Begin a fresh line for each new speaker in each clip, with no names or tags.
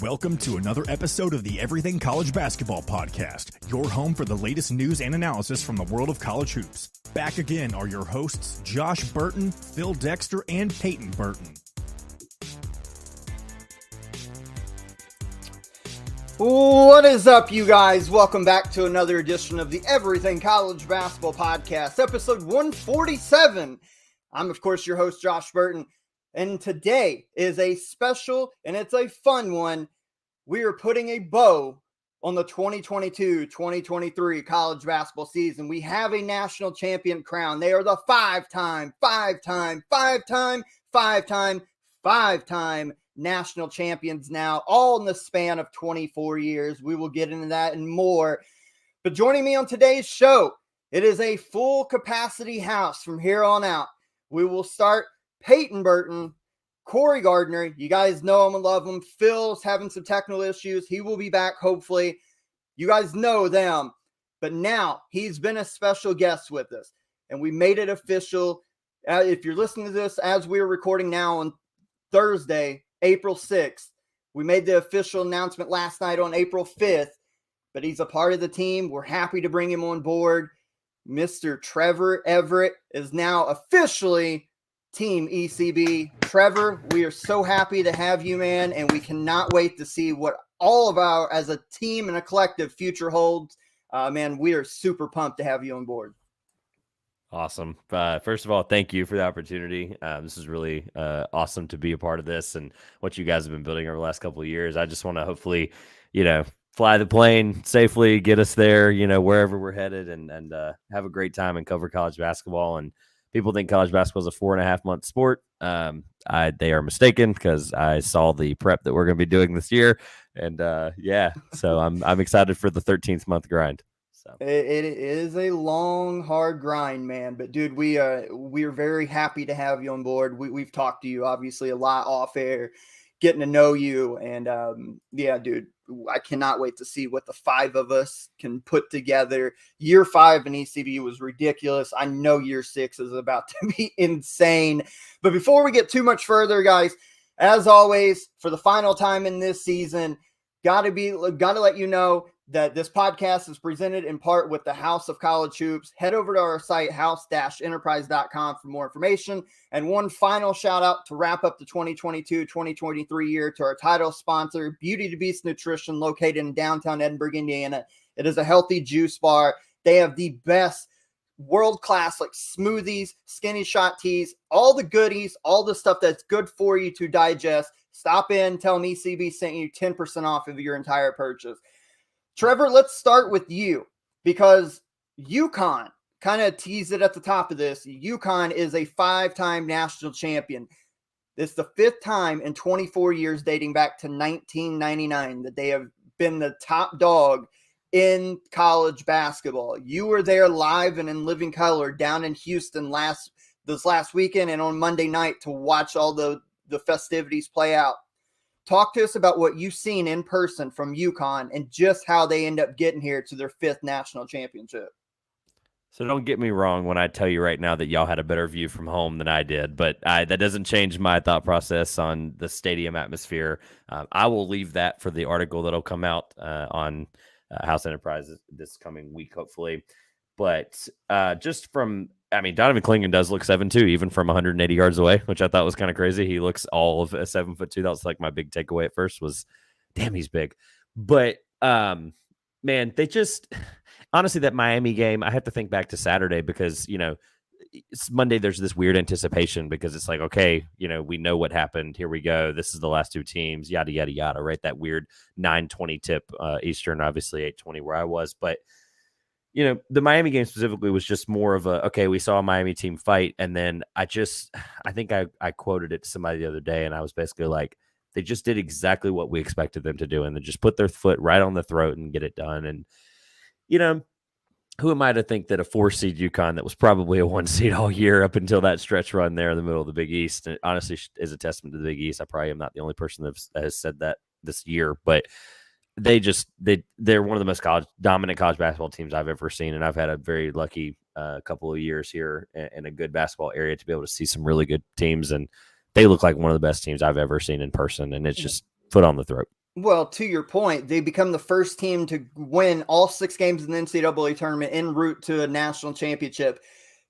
Welcome to another episode of the Everything College Basketball Podcast, your home for the latest news and analysis from the world of college hoops. Back again are your hosts, Josh Burton, Phil Dexter, and Peyton Burton.
What is up, you guys? Welcome back to another edition of the Everything College Basketball Podcast, episode 147. I'm, of course, your host, Josh Burton, and today is a special, and it's a fun one. We are putting a bow on the 2022-2023 college basketball season. We have a national champion crown. They are the five-time national champions now, all in the span of 24 years. We will get into that and more. But joining me on today's show, it is a full capacity house from here on out. We will start Peyton Burton, Corey Gardner. You guys know him and love him. Phil's having some technical issues. He will be back, hopefully. You guys know them. But now he's been a special guest with us, and we made it official. If you're listening to this as we're recording now on Thursday, April 6th, we made the official announcement last night on April 5th, but he's a part of the team. We're happy to bring him on board. Mr. Trevor Everett is now officially Team ECB. Trevor, we are so happy to have you, man, and we cannot wait to see what all of our, as a team and a collective, future holds. Man, we are super pumped to have you on board.
Awesome. First of all, thank you for the opportunity. This is really awesome to be a part of this and what you guys have been building over the last couple of years. I just want to hopefully, fly the plane safely, get us there, wherever we're headed, and have a great time and cover college basketball. And people think college basketball is a 4.5-month sport. They are mistaken, because I saw the prep that we're going to be doing this year. And so I'm excited for the 13th month grind. So
it is a long, hard grind, man. But dude, we are very happy to have you on board. We've talked to you obviously a lot off air, getting to know you, and dude, I cannot wait to see what the five of us can put together. Year 5 in ECB was ridiculous. I know year 6 is about to be insane. But before we get too much further, guys, as always, for the final time in this season, gotta let you know that this podcast is presented in part with the House of College Hoops. Head over to our site, house-enterprise.com, for more information. And one final shout out to wrap up the 2022-2023 year to our title sponsor, Beauty to Beast Nutrition, located in downtown Edinburgh, Indiana. It is a healthy juice bar. They have the best world-class smoothies, skinny shot teas, all the goodies, all the stuff that's good for you to digest. Stop in, tell them ECB sent you 10% off of your entire purchase. Trevor, let's start with you, because UConn, kind of teased it at the top of this. UConn is a 5-time national champion. It's the 5th time in 24 years, dating back to 1999, that they have been the top dog in college basketball. You were there live and in living color down in Houston this last weekend and on Monday night to watch all the festivities play out. Talk to us about what you've seen in person from UConn and just how they end up getting here to their 5th national championship.
So don't get me wrong when I tell you right now that y'all had a better view from home than I did, but that doesn't change my thought process on the stadium atmosphere. I will leave that for the article that'll come out on House Enterprise this coming week, hopefully. But Donovan Clingan does look 7'2", even from 180 yards away, which I thought was kind of crazy. He looks all of a 7'2". That was my big takeaway at first was, damn, he's big. But man, they just honestly, that Miami game, I have to think back to Saturday, because it's Monday. There's this weird anticipation because it's like, okay, we know what happened. Here we go. This is the last 2 teams. Yada yada yada. Right? That weird 9:20 tip Eastern, obviously 8:20 where I was, but. The Miami game specifically was just more of we saw a Miami team fight. And then I think I quoted it to somebody the other day, and I was basically like, they just did exactly what we expected them to do. And they just put their foot right on the throat and get it done. And, who am I to think that a 4-seed UConn that was probably a 1-seed all year up until that stretch run there in the middle of the Big East, and it honestly is a testament to the Big East. I probably am not the only person that has said that this year, but they're one of the most dominant college basketball teams I've ever seen, and I've had a very lucky couple of years here in a good basketball area to be able to see some really good teams, and they look like one of the best teams I've ever seen in person, and it's just foot on the throat.
Well, to your point, they become the first team to win all 6 games in the NCAA tournament en route to a national championship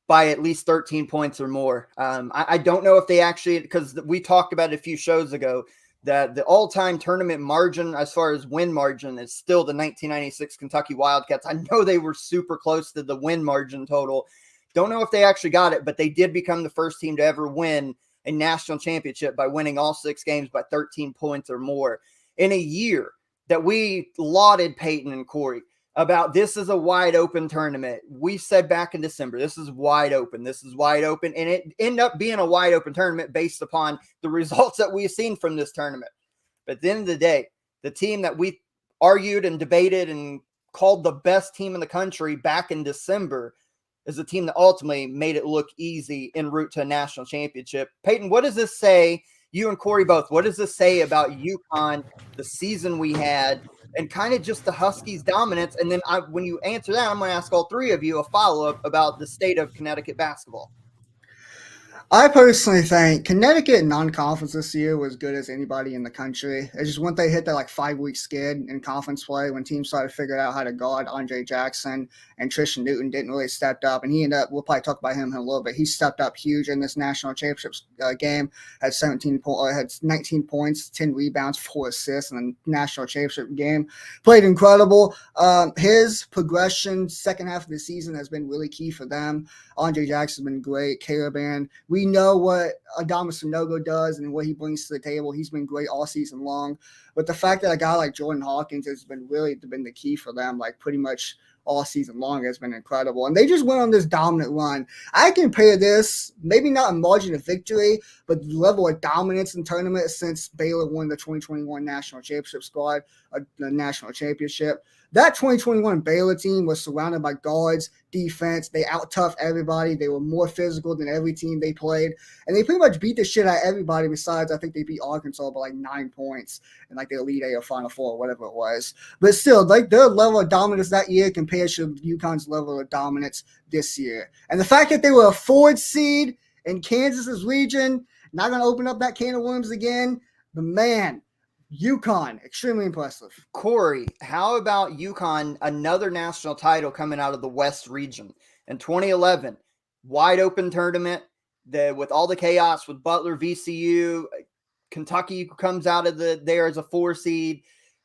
by at least 13 points or more. I don't know if they actually, because we talked about it a few shows ago, that the all-time tournament margin as far as win margin is still the 1996 Kentucky Wildcats. I know they were super close to the win margin total. Don't know if they actually got it, but they did become the first team to ever win a national championship by winning all 6 games by 13 points or more. In a year that we lauded Peyton and Corey about this is a wide open tournament. We said back in December, this is wide open. This is wide open. And it ended up being a wide open tournament based upon the results that we've seen from this tournament. But at the end of the day, the team that we argued and debated and called the best team in the country back in December is a team that ultimately made it look easy en route to a national championship. Peyton, what does this say? You and Corey both, what does this say about UConn, the season we had, and kind of just the Huskies' dominance? And then when you answer that, I'm going to ask all three of you a follow-up about the state of Connecticut basketball.
I personally think Connecticut non-conference this year was good as anybody in the country. It's just once they hit that 5-week skid in conference play, when teams started to figure out how to guard Andre Jackson and Tristan Newton didn't really step up, and he ended up, we'll probably talk about him in a little bit, he stepped up huge in this national championships game, had 19 points, 10 rebounds, 4 assists in the national championship game, played incredible. His progression second half of the season has been really key for them. Andre Jackson's been great. Caravan, we know what Adama Sanogo does and what he brings to the table. He's been great all season long. But the fact that a guy like Jordan Hawkins has been the key for them, pretty much all season long, has been incredible. And they just went on this dominant run. I compare this, maybe not a margin of victory, but the level of dominance in tournament since Baylor won the 2021 national championship squad, the national championship. That 2021 Baylor team was surrounded by guards, defense. They out-toughed everybody. They were more physical than every team they played. And they pretty much beat the shit out of everybody besides, I think they beat Arkansas by 9 points in the Elite Eight or Final Four or whatever it was. But still, their level of dominance that year compared to UConn's level of dominance this year. And the fact that they were a 4th seed in Kansas's region, not going to open up that can of worms again. But man, UConn, extremely impressive.
Corey, how about UConn, another national title coming out of the West region in 2011, wide open tournament with all the chaos with Butler, VCU, Kentucky comes out of there as a 4 seed,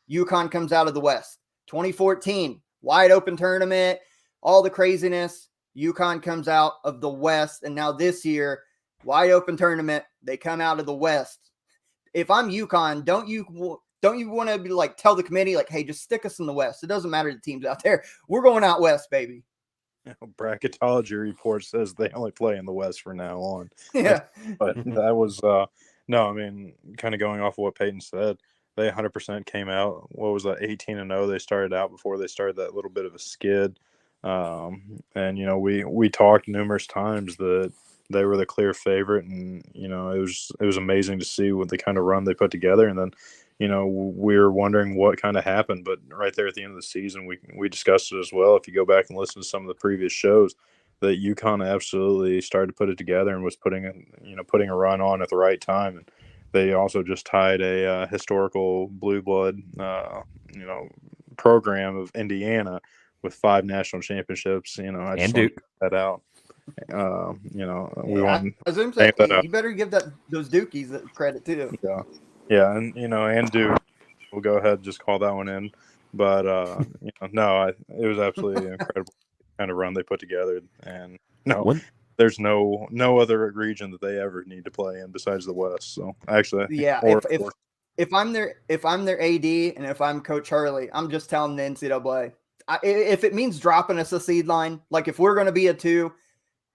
UConn comes out of the West. 2014, wide open tournament, all the craziness, UConn comes out of the West, and now this year, wide open tournament, they come out of the West. If I'm UConn, don't you want to be tell the committee hey, just stick us in the West? It doesn't matter the teams out there. We're going out West, baby.
Bracketology report says they only play in the West from now on.
Yeah,
but that was no. I mean, kind of going off of what Peyton said, they 100% came out. What was that? 18-0. They started out before they started that little bit of a skid. And we talked numerous times that they were the clear favorite, and it was amazing to see what the kind of run they put together. And then we were wondering what kind of happened, but right there at the end of the season, we discussed it as well. If you go back and listen to some of the previous shows, that UConn absolutely started to put it together and was putting a run on at the right time. And they also just tied a historical blue blood program of Indiana with 5 national championships. I just
and Duke
that out. We want.
You better give those Dukies that credit too.
Yeah, and and Duke. We'll go ahead and just call that one in. But it was absolutely incredible kind of run they put together. And there's no other region that they ever need to play in besides the West. So actually,
if I'm their AD and if I'm Coach Hurley, I'm just telling the NCAA, if it means dropping us a seed line, if we're going to be a 2.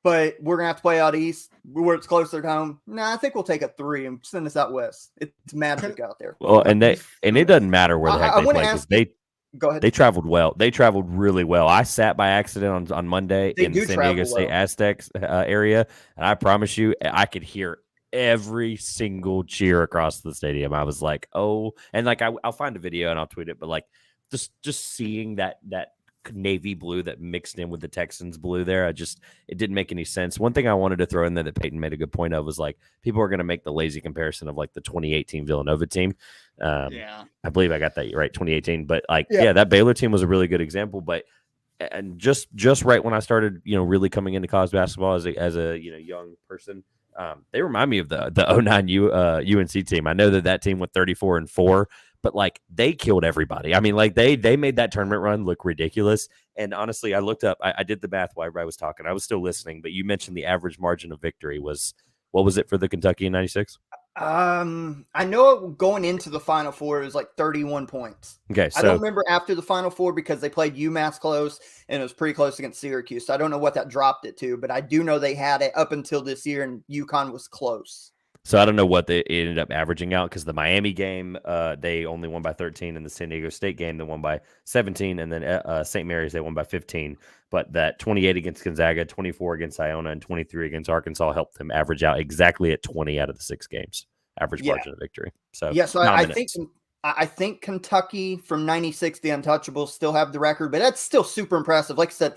But we're going to have to play out east where it's closer to home. I think we'll take a 3 and send us out west. It's magic out there.
Well, and it doesn't matter where the heck they play.
Go ahead.
They traveled well. They traveled really well. I sat by accident on Monday in the San Diego State Aztecs area, and I promise you, I could hear every single cheer across the stadium. I was like, oh, and I'll find a video and I'll tweet it, but just seeing that navy blue that mixed in with the Texans blue there. It didn't make any sense. One thing I wanted to throw in there that Peyton made a good point of was like people are going to make the lazy comparison of like the 2018 Villanova team. I believe I got that right, 2018. But like, that Baylor team was a really good example. But and just right when I started, really coming into college basketball as a young person, they remind me of the 09 UNC team. I know that team went 34-4, but like they killed everybody. I mean, like they made that tournament run look ridiculous. And honestly, I looked up, I did the math while everybody was talking. I was still listening, but you mentioned the average margin of victory was, what was it for the Kentucky in 96?
I know going into the Final Four, it was like 31 points.
Okay, so
I don't remember after the Final Four because they played UMass close and it was pretty close against Syracuse. So I don't know what that dropped it to, but I do know they had it up until this year and UConn was close.
So I don't know what they ended up averaging out because the Miami game, they only won by 13, and the San Diego State game, they won by 17, and then St. Mary's, they won by 15. But that 28 against Gonzaga, 24 against Iona, and 23 against Arkansas helped them average out exactly at 20 out of the 6 games, average margin of victory. So
I think Kentucky from 96, the Untouchables, still have the record, but that's still super impressive. Like I said,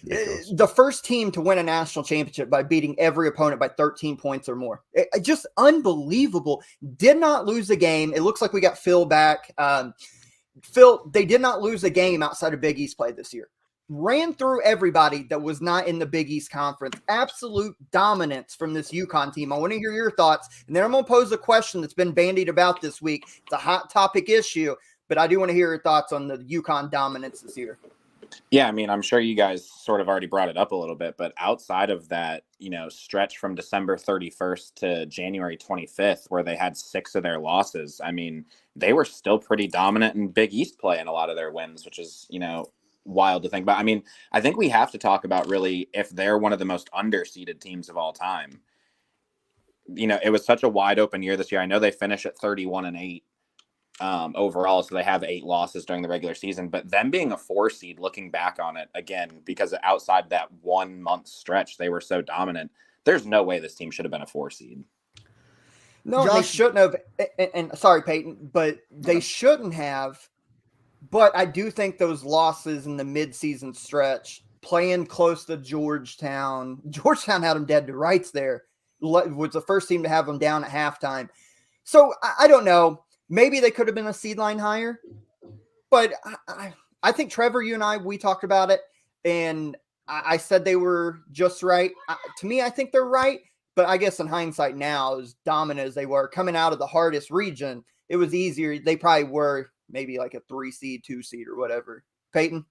the first team to win a national championship by beating every opponent by 13 points or more. Just unbelievable. Did not lose a game. It looks like we got Phil back. Phil, they did not lose a game outside of Big East play this year. Ran through everybody that was not in the Big East Conference. Absolute dominance from this UConn team. I want to hear your thoughts, and then I'm going to pose a question that's been bandied about this week. It's a hot topic issue, but I do want to hear your thoughts on the UConn dominance this year.
Yeah, I mean, I'm sure you guys sort of already brought it up a little bit, but outside of that, stretch from December 31st to January 25th, where they had 6 of their losses, I mean, they were still pretty dominant in Big East play in a lot of their wins, which is, wild to think about. I mean, I think we have to talk about really if they're one of the most underseeded teams of all time. It was such a wide open year this year. I know they finish at 31-8. Overall, so they have 8 losses during the regular season, but them being a 4 seed, looking back on it again, because outside that 1 month stretch, they were so dominant. There's no way this team should have been a 4 seed.
No, they shouldn't have. And sorry, Peyton, but they shouldn't have. But I do think those losses in the midseason stretch, playing close to Georgetown had them dead to rights there. Was the first team to have them down at halftime. So I don't know. Maybe they could have been a seed line higher, but I think Trevor, you and we talked about it, and I said they were just right. To me, I think they're right, but I guess in hindsight now, as dominant as they were coming out of the hardest region, it was easier. They probably were maybe like a 3 seed, 2 seed or whatever. Peyton?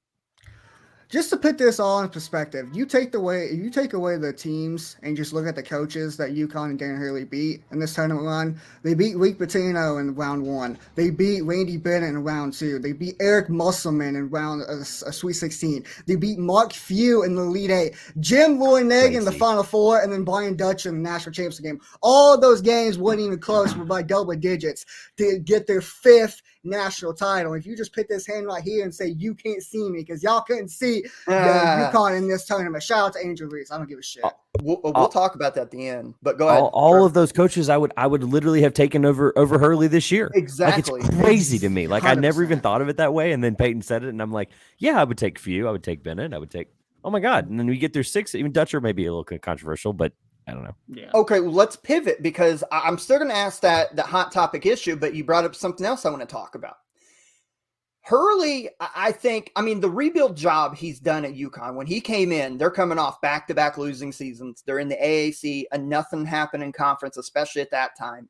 Just to put this all in perspective, you take away the teams and just look at the coaches that UConn and Dan Hurley beat in this tournament run. They beat Rick Pitino in round 1. They beat Randy Bennett in round 2. They beat Eric Musselman in round a Sweet 16. They beat Mark Few in the Elite 8. Jim Loyneg in the Final Four, and then Brian Dutcher in the National Championship game. All those games weren't even close, were by double digits to get their 5th national title. If you just put this hand right here and say you can't see me because y'all couldn't see UConn in this tournament. Shout out to Angel Reese. I don't give a shit.
We'll talk about that at the end. But go ahead.
All of those coaches, I would literally have taken over Hurley this year.
Exactly.
Like, it's crazy to me. Like 100%. I never even thought of it that way. And then Peyton said it, and I'm like, yeah, I would take Few. I would take Bennett. I would take. Oh my God! And then we get through 6. Even Dutcher may be a little controversial, but I don't know.
Yeah. Okay, well, let's pivot because I'm still going to ask that hot topic issue, but you brought up something else I want to talk about. Hurley, I think, the rebuild job he's done at UConn, when he came in, they're coming off back-to-back losing seasons. They're in the AAC, and nothing happened in conference, especially at that time.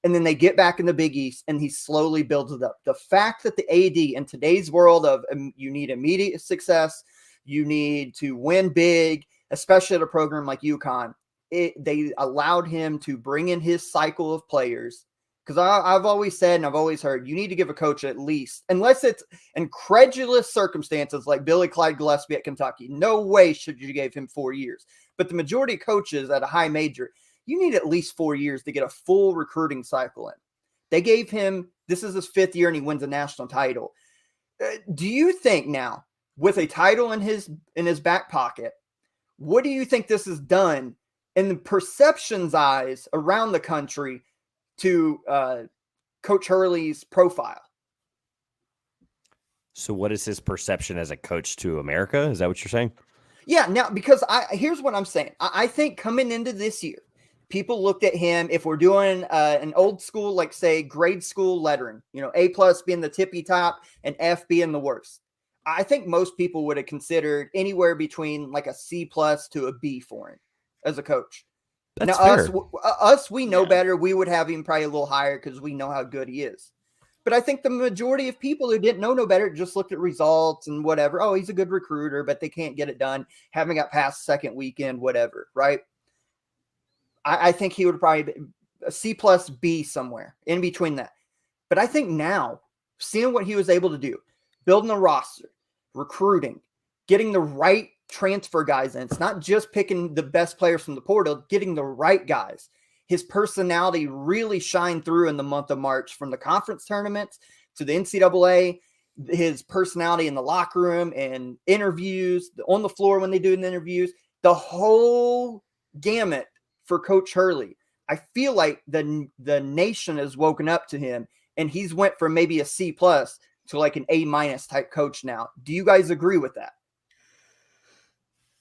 And then they get back in the Big East, and he slowly builds it up. The fact that the AD in today's world of you need immediate success, you need to win big, especially at a program like UConn, they allowed him to bring in his cycle of players. Because I've always said and I've always heard, you need to give a coach at least, unless it's incredulous circumstances like Billy Clyde Gillespie at Kentucky, no way should you give him 4 years. But the majority of coaches at a high major, you need at least 4 years to get a full recruiting cycle in. They gave him, this is his 5th year and he wins a national title. Do you think now, with a title in his back pocket, what do you think this has done in the perception's eyes around the country to Coach Hurley's profile?
So what is his perception as a coach to America? Is that what you're saying?
Yeah, now because here's what I'm saying. I think coming into this year, people looked at him. If we're doing an old school, like say grade school lettering, A+ being the tippy top and F being the worst. I think most people would have considered anywhere between like a C+ to a B for him as a coach.
That's
now
fair.
us, we know better. We would have him probably a little higher because we know how good he is. But I think the majority of people who didn't know no better just looked at results and whatever. Oh, he's a good recruiter, but they can't get it done. Haven't got past second weekend, whatever, right? I think he would probably be a C+ B somewhere in between that. But I think now, seeing what he was able to do, building a roster, recruiting, getting the right transfer guys in. It's not just picking the best players from the portal, getting the right guys. His personality really shined through in the month of March, from the conference tournaments to the NCAA. His personality in the locker room and interviews, on the floor when they do the interviews, the whole gamut for Coach Hurley. I feel like the nation has woken up to him, and he's went from maybe a C+ to like an A- type coach now. Do you guys agree with that?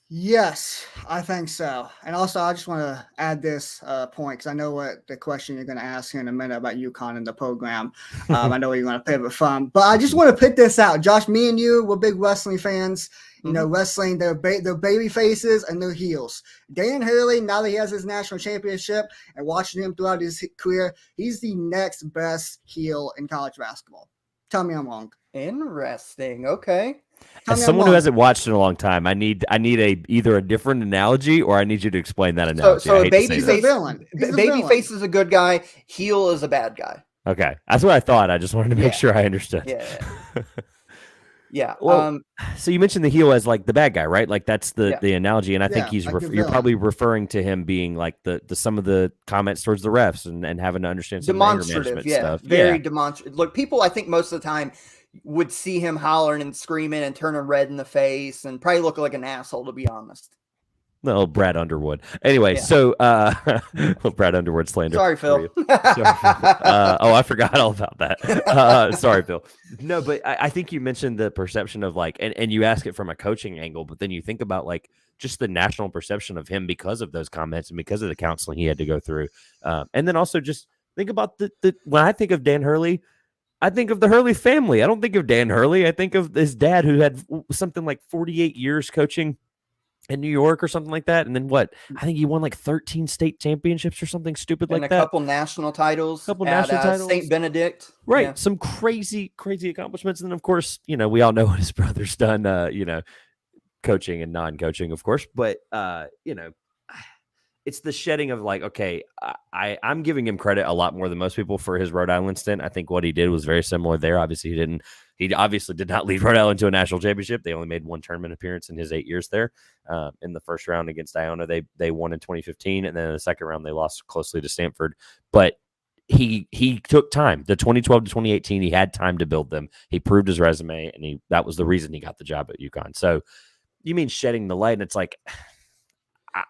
Yes, I think so. And also, I just want to add this point, because I know what the question you're going to ask here in a minute about UConn and the program. I know where you're going to pivot from, but I just want to put this out. Josh, me and you, we're big wrestling fans. You know, wrestling, they're baby faces and they're heels. Dan Hurley, now that he has his national championship and watching him throughout his career, he's the next best heel in college basketball. Tell me I'm wrong.
Interesting. Okay.
As someone who hasn't watched in a long time, I need either a different analogy, or I need you to explain that analogy.
So a
babyface, villain.
Babyface is a good guy. Heel is a bad guy.
Okay, that's what I thought. I just wanted to make sure I understood.
Yeah. Yeah.
Well, so you mentioned the heel as like the bad guy, right? Like that's the analogy, and I think he's
like
you're probably referring to him being like the some of the comments towards the refs and having to understand some
demonstrative,
stuff.
Very demonstrative. Look, people, I think most of the time would see him hollering and screaming and turning red in the face and probably look like an asshole, to be honest.
No, Brad Underwood. Anyway, so Brad Underwood slander.
Sorry, Phil.
I forgot all about that. Sorry, Phil. No, but I think you mentioned the perception of like, and you ask it from a coaching angle, but then you think about like just the national perception of him because of those comments and because of the counseling he had to go through. And then also just think about the when I think of Dan Hurley, I think of the Hurley family. I don't think of Dan Hurley. I think of his dad, who had something like 48 years coaching in New York or something like that. And then what? I think he won like 13 state championships or something stupid like that.
And a couple national titles. St. Benedict.
Right.
Yeah.
Some crazy accomplishments. And then, of course, we all know what his brother's done, coaching and non-coaching, of course. But, it's the shedding of like, okay, I'm giving him credit a lot more than most people for his Rhode Island stint. I think what he did was very similar there. Obviously, he obviously did not lead Rhode Island to a national championship. They only made one tournament appearance in his 8 years there. In the first round against Iona, they won in 2015, and then in the second round they lost closely to Stanford. But he took time. The 2012 to 2018, he had time to build them. He proved his resume, and that was the reason he got the job at UConn. So you mean shedding the light, and it's like,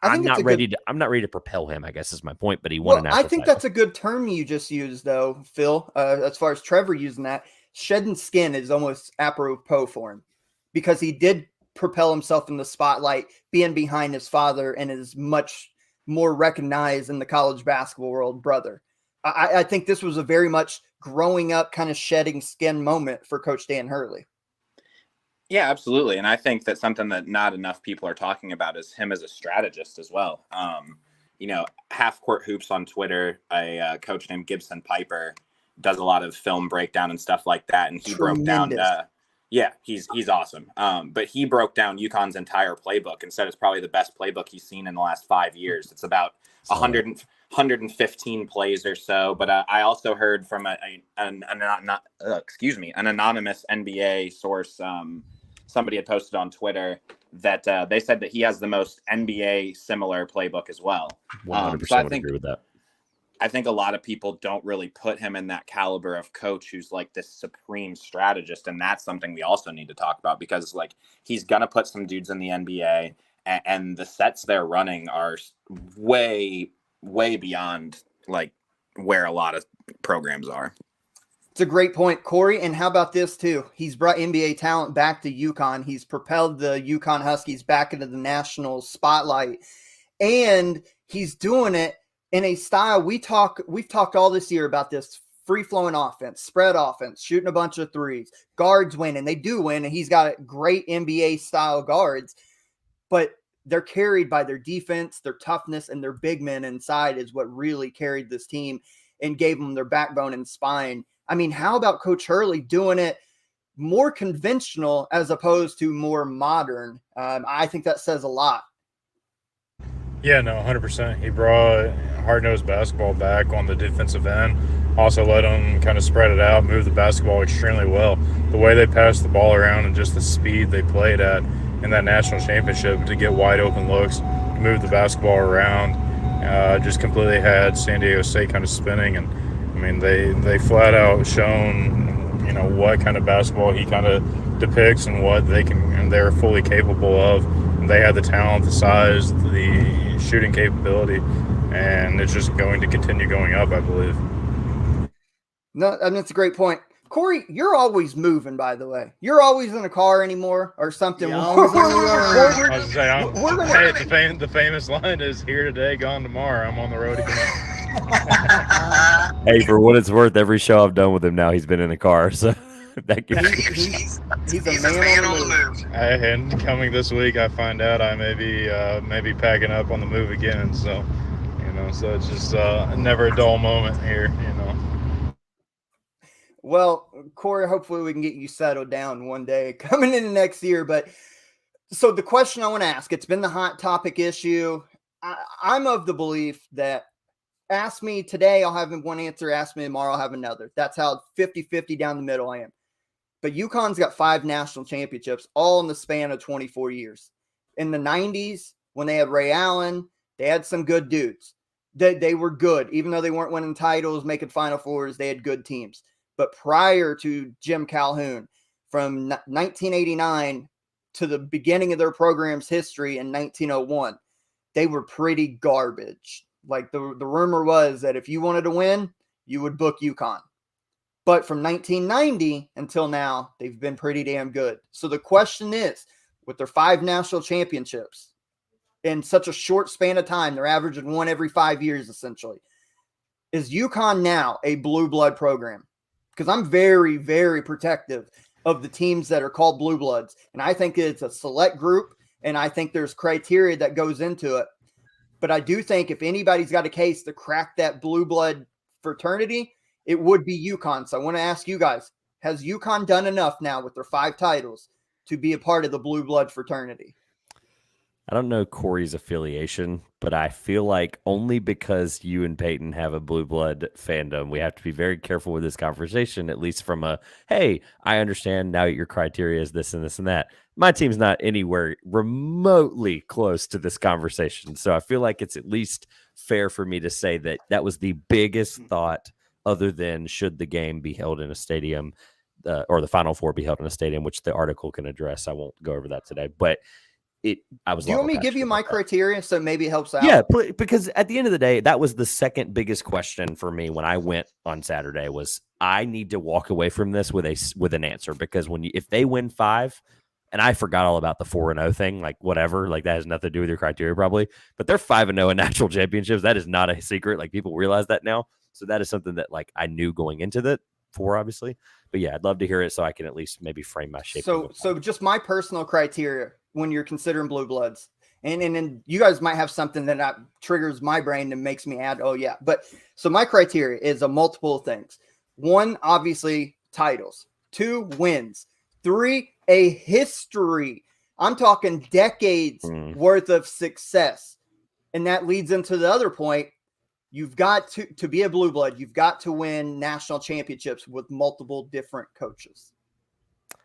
I'm not ready to propel him, I guess is my point, but he won a national
I think
title.
that's a good term you just used, though, Phil, as far as Trevor using that. Shedding skin is almost apropos for him, because he did propel himself in the spotlight, being behind his father and his much more recognized in the college basketball world brother. I think this was a very much growing up kind of shedding skin moment for Coach Dan Hurley.
Yeah, absolutely. And I think that something that not enough people are talking about is him as a strategist as well. Half Court Hoops on Twitter, a coach named Gibson Piper does a lot of film breakdown and stuff like that. And he broke down, he's awesome. But he broke down UConn's entire playbook and said it's probably the best playbook he's seen in the last 5 years. It's about 115 plays or so. But I also heard from an anonymous NBA source, somebody had posted on Twitter that they said that he has the most NBA similar playbook as well.
100% would agree with that.
I think a lot of people don't really put him in that caliber of coach who's like this supreme strategist. And that's something we also need to talk about, because like he's going to put some dudes in the NBA and the sets they're running are way, way beyond like where a lot of programs are.
It's a great point, Corey. And how about this too? He's brought NBA talent back to UConn. He's propelled the UConn Huskies back into the national spotlight, and he's doing it in a style we've talked all this year about this free-flowing offense, spread offense, shooting a bunch of threes, guards win, and they do win, and he's got great NBA-style guards, but they're carried by their defense, their toughness, and their big men inside is what really carried this team and gave them their backbone and spine. I mean, how about Coach Hurley doing it more conventional as opposed to more modern? I think that says a lot.
Yeah, no, 100%. He brought hard-nosed basketball back on the defensive end. Also let them kind of spread it out, move the basketball extremely well. The way they passed the ball around and just the speed they played at in that national championship to get wide open looks, move the basketball around, just completely had San Diego State kind of spinning. And I mean, they flat out shown, you know, what kind of basketball he kind of depicts and what they're fully capable of. And they had the talent, the size, the shooting capability, and it's just going to continue going up, I believe.
No, I mean, that's a great point. Corey, you're always moving, by the way. You're always in a car anymore or something.
Yeah, always on the road.
I was saying, the famous line is "Here today, gone tomorrow." I'm on the road again.
Hey, for what it's worth, every show I've done with him now, he's been in a car. So that gives
he's a man on the move.
And coming this week, I find out I may be packing up on the move again. So, you know, so it's just never a dull moment here. You know.
Well, Corey, hopefully we can get you settled down one day coming into next year. But so the question I want to ask, it's been the hot topic issue. I'm of the belief that ask me today, I'll have one answer. Ask me tomorrow, I'll have another. That's how 50-50 down the middle I am. But UConn's got 5 national championships, all in the span of 24 years. In the 90s, when they had Ray Allen, they had some good dudes. They were good. Even though they weren't winning titles, making Final Fours, they had good teams. But prior to Jim Calhoun, from 1989 to the beginning of their program's history in 1901, they were pretty garbage. Like the rumor was that if you wanted to win, you would book UConn. But from 1990 until now, they've been pretty damn good. So the question is, with their 5 national championships in such a short span of time, they're averaging one every 5 years, essentially. Is UConn now a blue blood program? Because I'm very, very protective of the teams that are called blue bloods. And I think it's a select group, and I think there's criteria that goes into it. But I do think if anybody's got a case to crack that blue blood fraternity, it would be UConn. So I want to ask you guys, has UConn done enough now with their 5 titles to be a part of the blue blood fraternity?
I don't know Corey's affiliation, but I feel like only because you and Peyton have a blue blood fandom, we have to be very careful with this conversation, at least from a, hey, I understand now your criteria is this and this and that. My team's not anywhere remotely close to this conversation. So I feel like it's at least fair for me to say that that was the biggest thought other than should the game be held in a stadium or the Final Four be held in a stadium, which the article can address. I won't go over that today, but do you want
me to give you my criteria so maybe it helps out?
Yeah, because at the end of the day, that was the second biggest question for me when I went on Saturday was I need to walk away from this with an answer, because if they win 5, and I forgot all about the 4-0 thing, like whatever, like that has nothing to do with your criteria probably, but they're 5-0 in national championships. That is not a secret. Like people realize that now. So that is something that like I knew going into that obviously, but yeah, I'd love to hear it so I can at least maybe frame my shape.
So just my personal criteria when you're considering blue bloods, and you guys might have something that triggers my brain and makes me add, oh yeah. But so my criteria is a multiple things. 1, obviously titles. 2, wins. 3, a history. I'm talking decades worth of success. And that leads into the other point. You've got to be a blue blood. You've got to win national championships with multiple different coaches.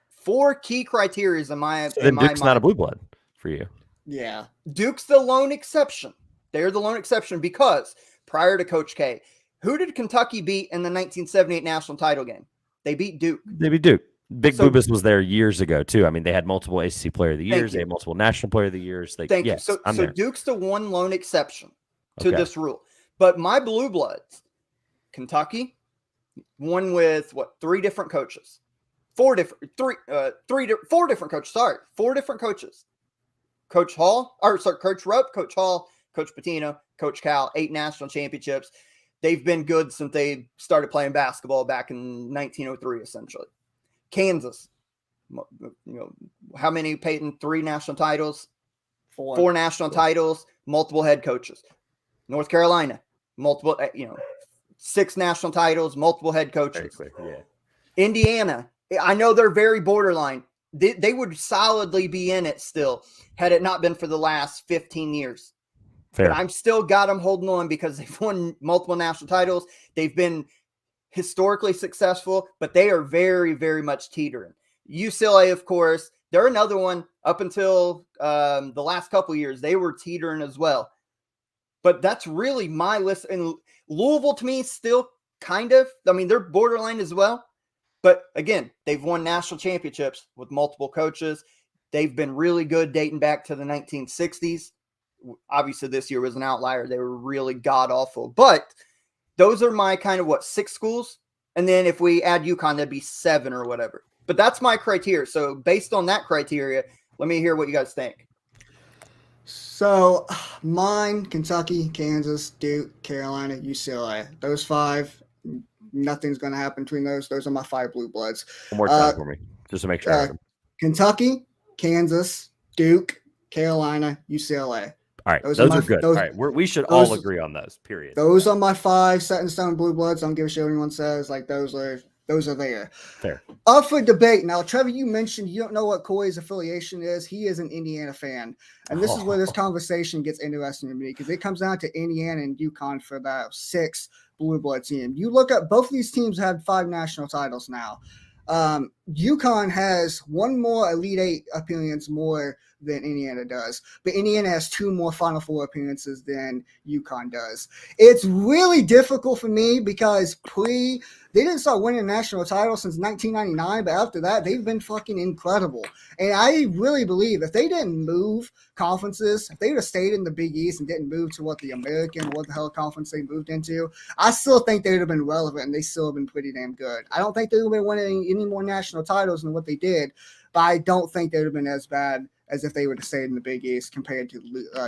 4 key criteria in my
then Duke's not a blue blood for you.
Yeah.
Duke's the lone exception. They're the lone exception because prior to Coach K, who did Kentucky beat in the 1978 national title game? They beat Duke.
Big Boobas was there years ago too. I mean, they had multiple ACC Player of the Years. They had multiple National Player of the Years.
Thank you. So Duke's the one lone exception to this rule. But my blue bloods, Kentucky, One with four different coaches. Sorry, 4 different coaches. Sorry, 4 different coaches. Coach Rupp, Coach Hall, Coach Pitino, Coach Cal, 8 national championships. They've been good since they started playing basketball back in 1903, essentially. Kansas, how many, Peyton? 3 national titles, 4 national titles, multiple head coaches. North Carolina, multiple, 6 national titles, multiple head coaches.
Yeah.
Indiana, I know they're very borderline. They would solidly be in it still had it not been for the last 15 years.
Fair.
But I'm still got them holding on because they've won multiple national titles. They've been historically successful, but they are very, very much teetering. UCLA, of course, they're another one. Up until the last couple of years, they were teetering as well. But that's really my list. And Louisville, to me, still kind of. I mean, they're borderline as well. But again, they've won national championships with multiple coaches. They've been really good dating back to the 1960s. Obviously, this year was an outlier. They were really god-awful. But those are my kind of, 6 schools? And then if we add UConn, that'd be 7 or whatever. But that's my criteria. So based on that criteria, let me hear what you guys think.
So mine, Kentucky, Kansas, Duke, Carolina, UCLA. Those 5, nothing's going to happen between those. Those are my 5 blue bloods.
One more time for me, just to make sure I heard them.
Kentucky, Kansas, Duke, Carolina, UCLA.
All right, those are good. All right, we should all agree on those, period.
Those are my 5 set in stone blue bloods. I don't give a shit what anyone says. Like, those are there.
Fair.
Up for debate. Now, Trevor, you mentioned you don't know what Corey's affiliation is. He is an Indiana fan. And this is where this conversation gets interesting to me because it comes down to Indiana and UConn for that 6 blue blood team. You look at both of these teams have 5 national titles now. UConn has 1 more Elite 8 appearance more than Indiana does, but Indiana has 2 more Final Four appearances than UConn does. It's really difficult for me because they didn't start winning a national title since 1999, but after that, they've been fucking incredible. And I really believe if they didn't move conferences, if they would have stayed in the Big East and didn't move to what the hell conference they moved into, I still think they would have been relevant and they still have been pretty damn good. I don't think they would have been winning any more national titles than what they did, but I don't think they would have been as bad as if they would have stayed in the Big East compared to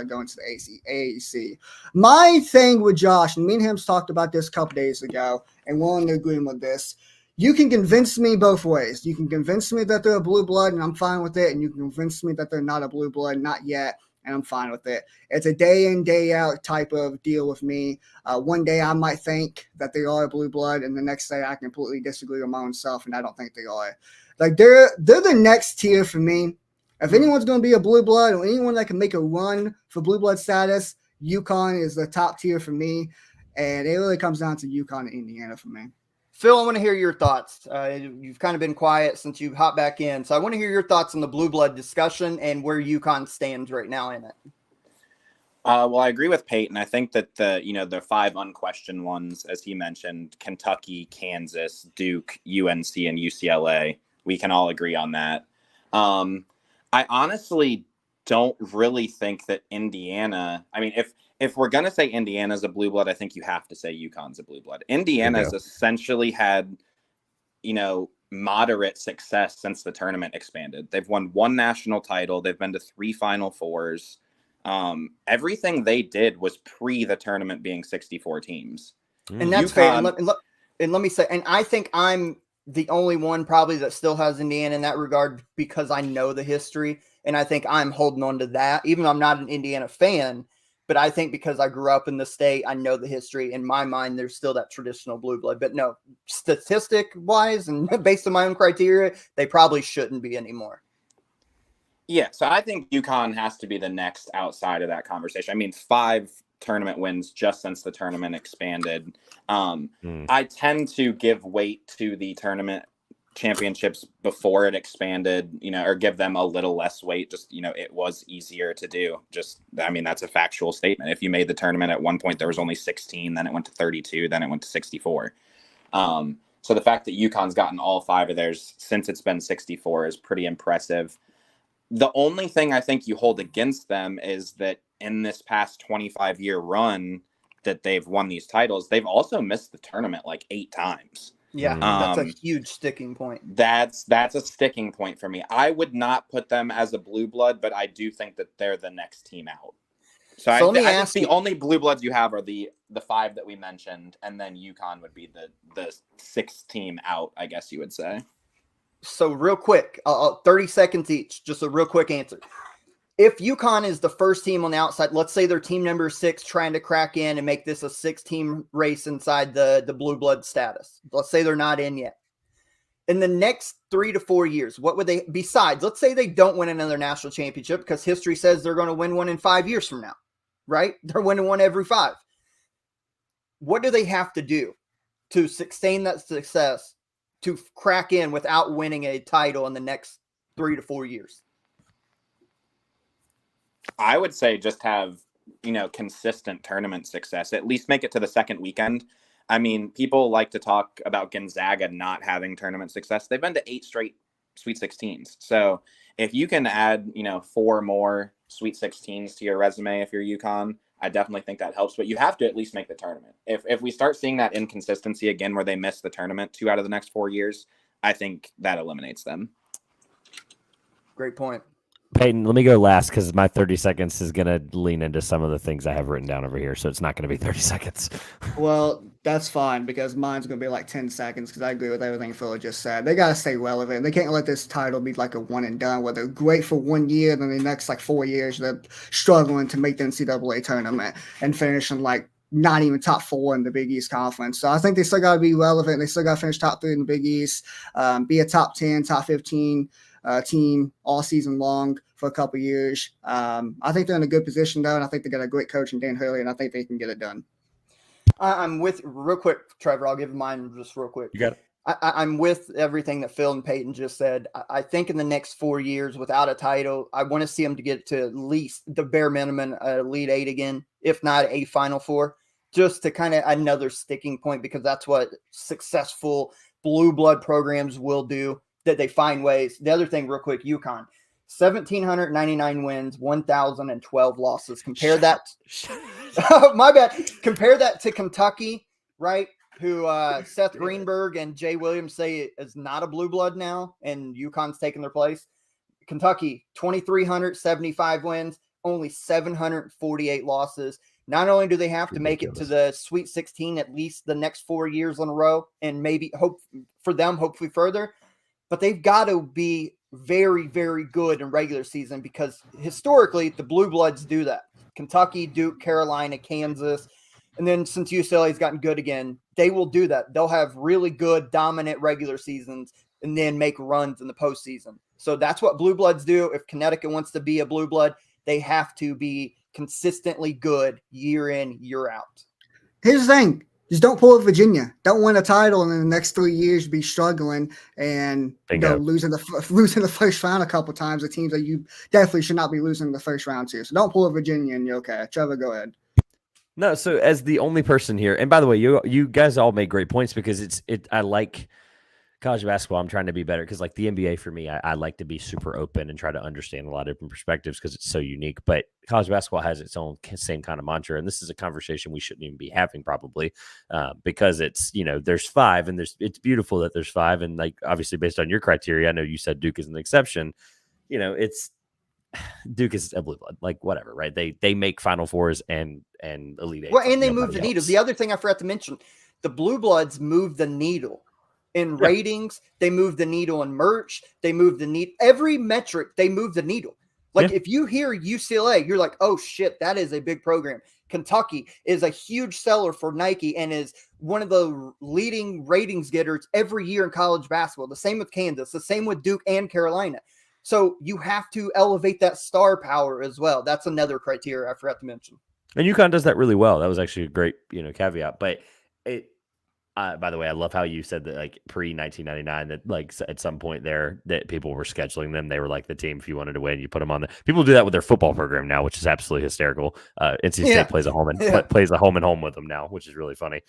going to the AAC. My thing with Josh, and me and him talked about this a couple days ago, and we're on the agreement with this. You can convince me both ways. You can convince me that they're a blue blood, and I'm fine with it, and you can convince me that they're not a blue blood, not yet, and I'm fine with it. It's a day in, day out type of deal with me. One day I might think that they are a blue blood, and the next day I completely disagree with my own self, and I don't think they are. Like they're the next tier for me. If anyone's going to be a blue blood or anyone that can make a run for blue blood status, UConn is the top tier for me. And it really comes down to UConn and Indiana for me.
Phil, I want to hear your thoughts. You've kind of been quiet since you hopped back in. So I want to hear your thoughts on the blue blood discussion and where UConn stands right now in it.
Well, I agree with Peyton. I think that the 5 unquestioned ones, as he mentioned, Kentucky, Kansas, Duke, UNC, and UCLA, we can all agree on that. I honestly don't really think that Indiana, I mean, if we're going to say Indiana's a blue blood, I think you have to say UConn's a blue blood. Indiana's essentially had, moderate success since the tournament expanded. They've won 1 national title. They've been to 3 Final Fours. Everything they did was pre the tournament being 64 teams.
And that's fair. And let me say, and I think I'm the only one probably that still has Indiana in that regard because I know the history. And I think I'm holding on to that, even though I'm not an Indiana fan. But I think because I grew up in the state, I know the history. In my mind, there's still that traditional blue blood. But no, statistic-wise and based on my own criteria, they probably shouldn't be anymore.
Yeah, so I think UConn has to be the next outside of that conversation. I mean, 5 tournament wins just since the tournament expanded. I tend to give weight to the tournament championships before it expanded, or give them a little less weight. Just, it was easier to do. That's a factual statement. If you made the tournament at one point, there was only 16, then it went to 32, then it went to 64. So the fact that UConn's gotten all 5 of theirs since it's been 64 is pretty impressive. The only thing I think you hold against them is that in this past 25-year run that they've won these titles, they've also missed the tournament like 8 times.
Yeah, that's a huge sticking point.
That's a sticking point for me. I would not put them as a blue blood, but I do think that they're the next team out. So I think the only blue bloods you have are the 5 that we mentioned, and then UConn would be the 6th team out, I guess you would say.
So real quick, 30 seconds each, just a real quick answer. If UConn is the first team on the outside, let's say they're team number 6 trying to crack in and make this a 6-team race inside the blue blood status. Let's say they're not in yet. In the next 3 to 4 years, what would they, besides, let's say they don't win another national championship because history says they're going to win one in 5 years from now, right? They're winning one every 5. What do they have to do to sustain that success to crack in without winning a title in the next 3 to 4 years?
I would say just have, consistent tournament success, at least make it to the second weekend. I mean, people like to talk about Gonzaga not having tournament success. They've been to 8 straight Sweet 16s. So if you can add, 4 more Sweet 16s to your resume, if you're UConn, I definitely think that helps, but you have to at least make the tournament. If we start seeing that inconsistency again, where they miss the tournament 2 out of the next 4 years, I think that eliminates them.
Great point.
Peyton, let me go last because my 30 seconds is going to lean into some of the things I have written down over here. So it's not going to be 30 seconds.
Well, that's fine because mine's going to be like 10 seconds because I agree with everything Phil just said. They got to stay relevant. They can't let this title be like a one and done where they're great for 1 year, then the next 4 years they're struggling to make the NCAA tournament and finishing not even top 4 in the Big East Conference. So I think they still got to be relevant. They still got to finish top 3 in the Big East, be a top 10, top 15 team all season long for a couple years. I think they're in a good position, though, and I think they got a great coach in Dan Hurley, and I think they can get it done.
I'm with real quick, Trevor. I'll give mine just real quick.
You got it.
I'm with everything that Phil and Peyton just said. I think in the next 4 years, without a title, I want to see them to get to at least the bare minimum, Elite 8 again, if not a Final Four, just to kind of another sticking point, because that's what successful blue blood programs will do, that they find ways. The other thing real quick, UConn, 1,799 wins, 1,012 losses. Compare that. My bad. Compare that to Kentucky, right? Who Seth Greenberg and Jay Williams say is not a blue blood now, and UConn's taking their place. Kentucky, 2,375 wins, only 748 losses. Not only do they have to make it to the Sweet 16 at least the next 4 years in a row, and maybe hope for them, hopefully further, but they've got to be very, very good in regular season, because historically the blue bloods do that. Kentucky, Duke, Carolina, Kansas, and then since UCLA's gotten good again, they will do that. They'll have really good, dominant regular seasons and then make runs in the postseason. So that's what blue bloods do. If Connecticut wants to be a blue blood, they have to be consistently good year in, year out.
Here's the thing. Just don't pull up Virginia. Don't win a title, and in the next 3 years be struggling and losing the first round a couple times. The teams that you definitely should not be losing the first round to. So don't pull up Virginia, and you're okay. Trevor, go ahead.
No, so as the only person here, and by the way, you guys all make great points, because I like college basketball. I'm trying to be better, because like the NBA for me, I like to be super open and try to understand a lot of different perspectives because it's so unique. But college basketball has its own same kind of mantra, and this is a conversation we shouldn't even be having probably, because it's, there's 5, and it's beautiful that there's 5, and like obviously based on your criteria, I know you said Duke is an exception. It's Duke is a blue blood, like whatever, right? They make Final Fours and Elite 8.
Well, and they move the needle. The other thing I forgot to mention, the blue bloods move the needle in ratings. They move the needle in merch. They move the needle. Every metric, they move the needle. Like if you hear UCLA, you're like, oh shit, that is a big program. Kentucky is a huge seller for Nike and is one of the leading ratings getters every year in college basketball. The same with Kansas, the same with Duke and Carolina. So you have to elevate that star power as well. That's another criteria I forgot to mention. And
UConn does that really well. That was actually a great, caveat. But by the way, I love how you said that, like pre-1999, that like at some point there that people were scheduling them. They were like the team. If you wanted to win, you put them on. People do that with their football program now, which is absolutely hysterical. NC State plays a home and home with them now, which is really funny.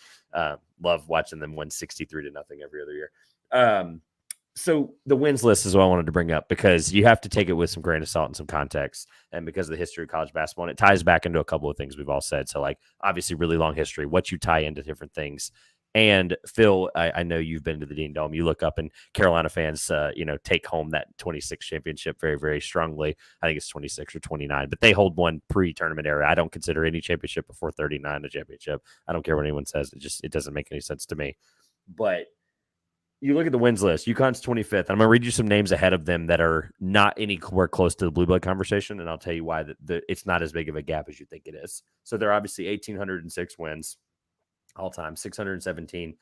Love watching them win 63-0 every other year. So the wins list is what I wanted to bring up, because you have to take it with some grain of salt and some context, and because of the history of college basketball, and it ties back into a couple of things we've all said. So like obviously really long history, what you tie into different things. And Phil, I know you've been to the Dean Dome. You look up and Carolina fans, take home that 26 championship very, very strongly. I think it's 26 or 29, but they hold one pre-tournament era. I don't consider any championship before 39 a championship. I don't care what anyone says. It doesn't make any sense to me. But you look at the wins list. UConn's 25th. I'm going to read you some names ahead of them that are not anywhere close to the blue blood conversation, and I'll tell you why it's not as big of a gap as you think it is. So they're obviously 1,806 wins all time, 61%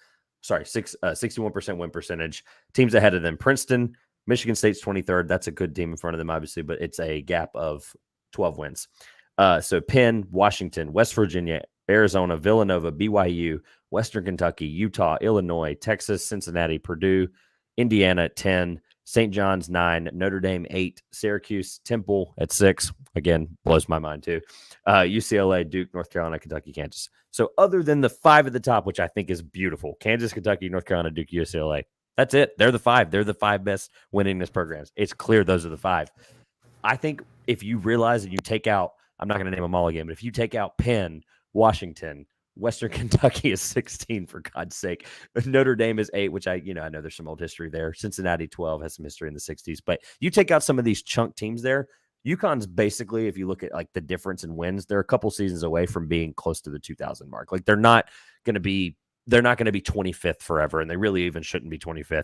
win percentage. Teams ahead of them: Princeton, Michigan State's 23rd. That's a good team in front of them, obviously, but it's a gap of 12 wins. So Penn, Washington, West Virginia, Arizona, Villanova, BYU, Western Kentucky, Utah, Illinois, Texas, Cincinnati, Purdue, Indiana at 10, St. John's 9, Notre Dame 8, Syracuse, Temple at 6. Again, blows my mind too. UCLA, Duke, North Carolina, Kentucky, Kansas. So other than the 5 at the top, which I think is beautiful, Kansas, Kentucky, North Carolina, Duke, UCLA, that's it. They're the 5. They're the 5 best winningest programs. It's clear those are the 5. I think if you realize that you take out, I'm not going to name them all again, but if you take out Penn, Washington, Western Kentucky is 16, for God's sake. Notre Dame is 8, which I know there's some old history there. Cincinnati 12 has some history in the 60s, but you take out some of these chunk teams there. UConn's basically, if you look at like the difference in wins, they're a couple seasons away from being close to the 2000 mark. Like they're not going to be 25th forever, and they really even shouldn't be 25th.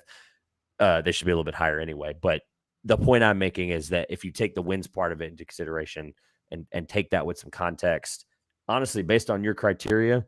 They should be a little bit higher anyway. But the point I'm making is that if you take the wins part of it into consideration and take that with some context, honestly, based on your criteria,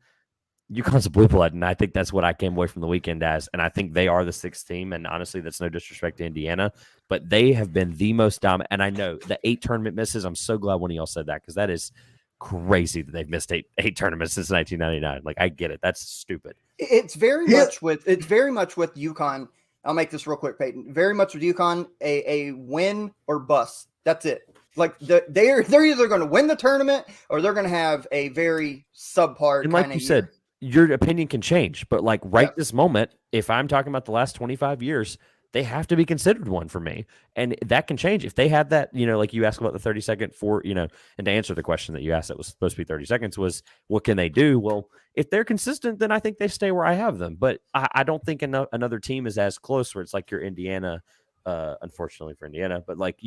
UConn's a blue blood, and I think that's what I came away from the weekend as. And I think they are the 6th team, and honestly, that's no disrespect to Indiana, but they have been the most dominant. And I know the 8 tournament misses. I'm so glad one of y'all said that, because that is crazy that they've missed eight tournaments since 1999. Like, I get it. That's stupid.
It's very much with UConn. I'll make this real quick, Peyton. Very much with UConn, a win or bust. That's it. Like they're either going to win the tournament or they're going to have a very subpar.
And like you said, your opinion can change, but like this moment, if I'm talking about the last 25 years, they have to be considered one for me. And that can change. If they had that, like you asked about the 30-second and to answer the question that you asked that was supposed to be 30 seconds was, what can they do? Well, if they're consistent, then I think they stay where I have them. But I don't think another team is as close where it's like your Indiana, unfortunately for Indiana, but like,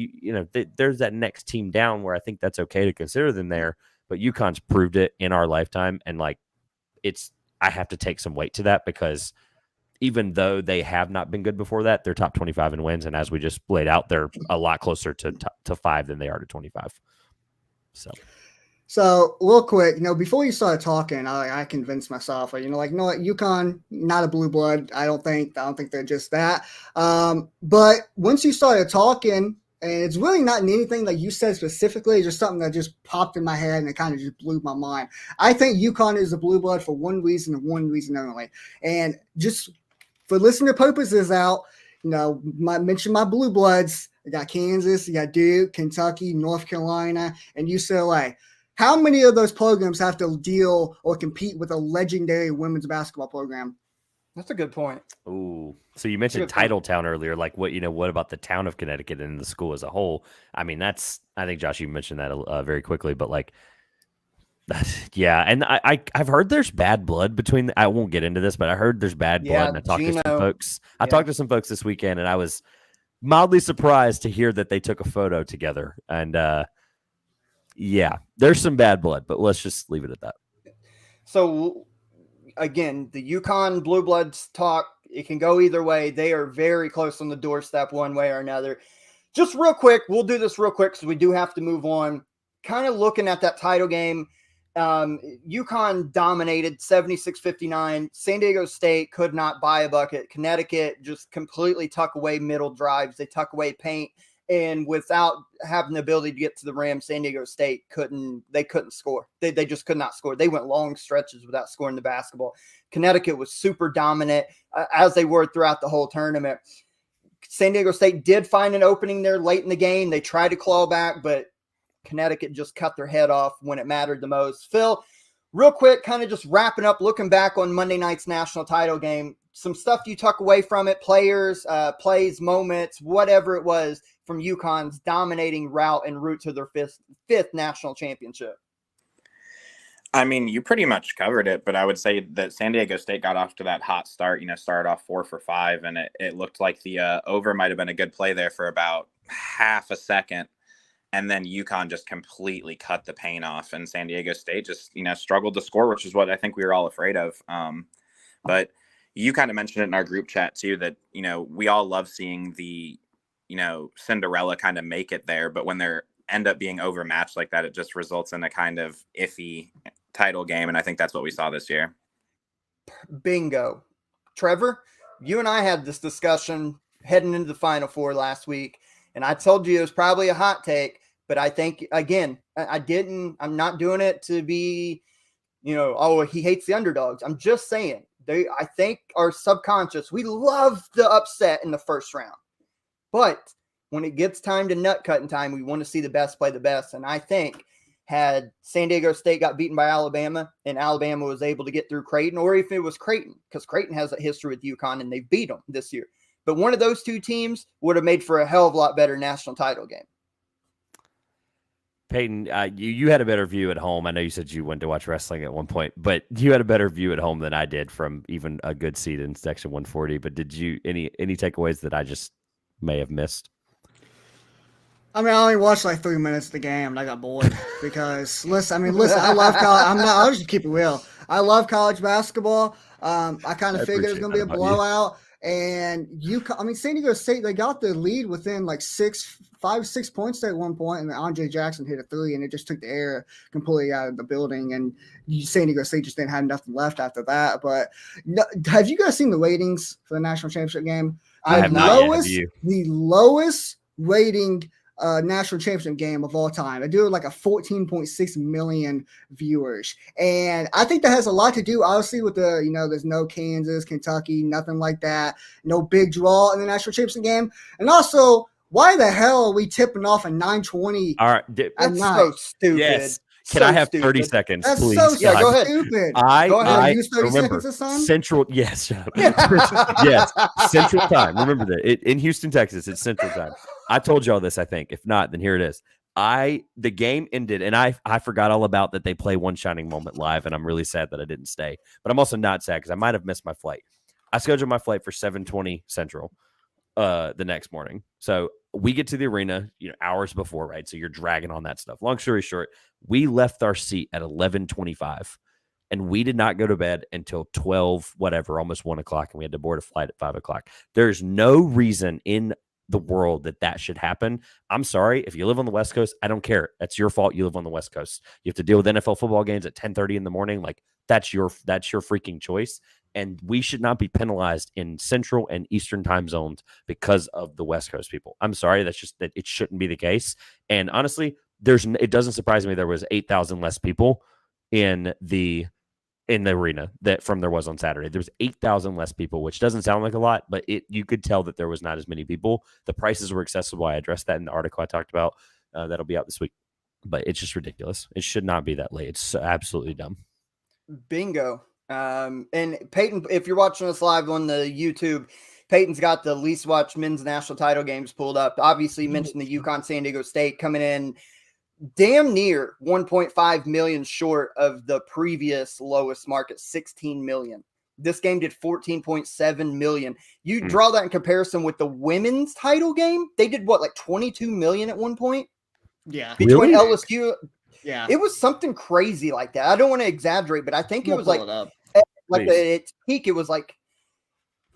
there's that next team down where I think that's okay to consider them there. But UConn's proved it in our lifetime. And like, I have to take some weight to that, because even though they have not been good before that, they're top 25 in wins. And as we just laid out, they're a lot closer to 5 than they are to 25.
So real quick, before you started talking, I convinced myself, UConn, not a blue blood. I don't think they're just that. But once you started talking, and it's really not anything that you said specifically, just something that just popped in my head and it kind of just blew my mind. I think UConn is a blue blood for one reason and one reason only. And just for listener purposes mention my blue bloods. I got Kansas, you got Duke, Kentucky, North Carolina, and UCLA. How many of those programs have to deal or compete with a legendary women's basketball program?
That's a good point.
Ooh, so you mentioned Titletown earlier. Like, what about the town of Connecticut and the school as a whole? I mean, I think Josh, you mentioned that very quickly, but like, yeah. And I've heard there's bad blood between. I won't get into this, but I heard there's bad blood. And I talked to some folks. I talked to some folks this weekend, and I was mildly surprised to hear that they took a photo together. And yeah, there's some bad blood, but let's just leave it at that.
So, again, the UConn Blue Bloods talk, it can go either way. They are very close on the doorstep one way or another. Just real quick, we'll do this real quick because we do have to move on. Kind of looking at that title game, UConn dominated 76-59. San Diego State could not buy a bucket. Connecticut just completely tuck away middle drives. They tuck away paint. And without having the ability to get to the rim, San Diego State couldn't score. They just could not score. They went long stretches without scoring the basketball. Connecticut was super dominant, as they were throughout the whole tournament. San Diego State did find an opening there late in the game. They tried to claw back, but Connecticut just cut their head off when it mattered the most. Phil, real quick, kind of just wrapping up, looking back on Monday night's national title game, some stuff you tuck away from it, players, plays, moments, whatever it was, from UConn's dominating route to their fifth national championship.
I mean, you pretty much covered it, but I would say that San Diego State got off to that hot start, started off 4 for 5, and it looked like the over might have been a good play there for about half a second. And then UConn just completely cut the paint off, and San Diego State just, struggled to score, which is what I think we were all afraid of. But you kind of mentioned it in our group chat too, that, we all love seeing the, Cinderella kind of make it there, but when they're end up being overmatched like that, it just results in a kind of iffy title game. And I think that's what we saw this year.
Bingo. Trevor, you and I had this discussion heading into the Final Four last week, and I told you it was probably a hot take, but I think, again, I'm not doing it to be, oh, he hates the underdogs. I'm just saying, I think our subconscious, we love the upset in the first round, but when it gets time to nut cutting time, we want to see the best play the best. And I think had San Diego State got beaten by Alabama and Alabama was able to get through Creighton, or if it was Creighton, because Creighton has a history with UConn and they beat them this year. But one of those two teams would have made for a hell of a lot better national title game.
Peyton, you had a better view at home. I know you said you went to watch wrestling at one point, but you had a better view at home than I did from even a good seat in section 140. But did you any takeaways that I just may have missed?
I mean, I only watched like 3 minutes of the game and I got bored because listen, I love college. I'll just keep it real. I love college basketball. I kind of figured it was going to be a blowout. And San Diego State, they got the lead within like 5-6 points at one point, and then Andre Jackson hit a three, and it just took the air completely out of the building. And San Diego State just didn't have nothing left after that. But have you guys seen the ratings for the national championship game?
I have not yet. Have you?
The lowest rating national championship game of all time. I do like a 14.6 million viewers. And I think that has a lot to do, obviously, with the, there's no Kansas, Kentucky, nothing like that. No big draw in the national championship game. And also, why the hell are we tipping off a 9:20?
All right.
That's so stupid.
Yes. Can I have 30 seconds,
That's
please?
So
go ahead.
Stupid.
Go ahead.
I
use 30
remember
seconds this time?
Central. Yes. Yes. Central time. Remember that. In Houston, Texas, it's Central time. I told y'all this, I think. If not, then here it is. The game ended, and I forgot all about that they play One Shining Moment live, and I'm really sad that I didn't stay. But I'm also not sad because I might have missed my flight. I scheduled my flight for 7:20 Central the next morning. So we get to the arena, hours before, right? So you're dragging on that stuff. Long story short, we left our seat at 11:25, and we did not go to bed until 12, whatever, almost 1 o'clock, and we had to board a flight at 5 o'clock. There's no reason in the world that should happen. I'm sorry. If you live on the West Coast, I don't care. That's your fault. You live on the West Coast. You have to deal with NFL football games at 10:30 in the morning. Like that's your freaking choice. And we should not be penalized in Central and Eastern time zones because of the West Coast people. I'm sorry. That's just that it shouldn't be the case. And honestly, it doesn't surprise me there was 8,000 less people in the arena from there was on Saturday. There was 8,000 less people, which doesn't sound like a lot, but you could tell that there was not as many people. The prices were accessible. I addressed that in the article I talked about. That'll be out this week. But it's just ridiculous. It should not be that late. It's absolutely dumb.
Bingo. And Peyton, if you're watching us live on the YouTube, Peyton's got the least watched men's national title games pulled up. Obviously, you mentioned the UConn San Diego State coming in damn near 1.5 million short of the previous lowest mark at 16 million. This game did 14.7 million. You draw that in comparison with the women's title game. They did what, like 22 million at one point?
Yeah.
Between
Really?
LSU.
Yeah.
It was something crazy like that. I don't want to exaggerate, but I think it was like at its peak, it was like,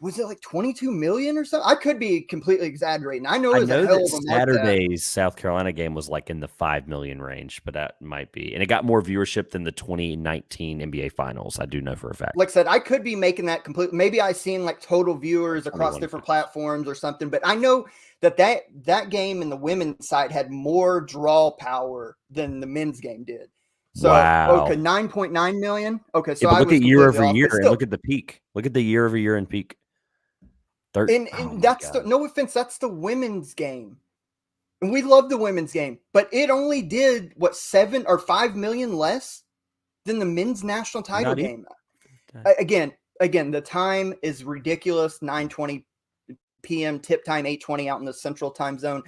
was it like 22 million or something? I could be completely exaggerating. I know
that Saturday's South Carolina game was like in the 5 million range, but that might be. And it got more viewership than the 2019 NBA Finals. I do know for a fact.
Like I said, I could be making that complete. Maybe I seen like total viewers across different platforms or something, but I know that game in the women's side had more draw power than the men's game did. So,
wow.
Okay, 9.9 million. Okay, so
look at year over year and look at the peak. Look at the year over year and peak.
And that's no offense, that's the women's game. And we love the women's game, but it only did what 7 or 5 million less than the men's national title game. Again, the time is ridiculous. 9:20 p.m. tip time, 8:20 out in the central time zone.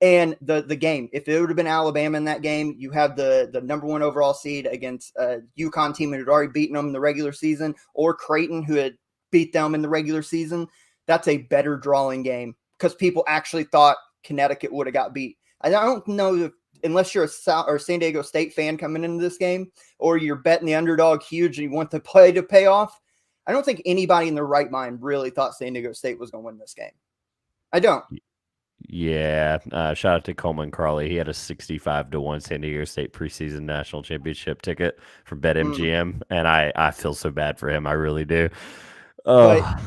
And the game, if it would have been Alabama in that game, you have the number 1 overall seed against a UConn team who had already beaten them in the regular season, or Creighton who had beat them in the regular season. That's a better drawing game because people actually thought Connecticut would have got beat. I don't know if, unless you're a San Diego State fan coming into this game, or you're betting the underdog huge and you want the play to pay off, I don't think anybody in their right mind really thought San Diego State was going to win this game. I don't.
Yeah, shout out to Coleman Crawley. He had a 65-1 San Diego State preseason national championship ticket from BetMGM, and I feel so bad for him. I really do.
But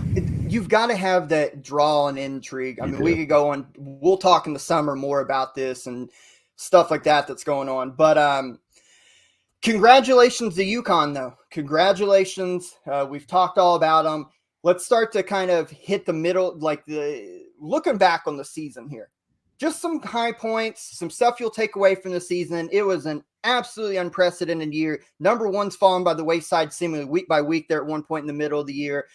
you've got to have that draw and intrigue. I mean, we could go on. We'll talk in the summer more about this and stuff like that that's going on. But congratulations to UConn, though. Congratulations. We've talked all about them. Let's start to kind of hit the middle, like looking back on the season here. Just some high points, some stuff you'll take away from the season. It was an absolutely unprecedented year. Number 1's fallen by the wayside seemingly week by week there at one point in the middle of the year.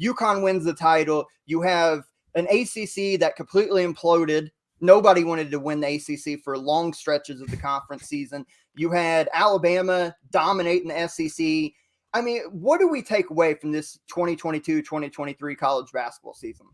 UConn wins the title. You have an ACC that completely imploded. Nobody wanted to win the ACC for long stretches of the conference season. You had Alabama dominating the SEC. I mean, what do we take away from this 2022-2023 college basketball season?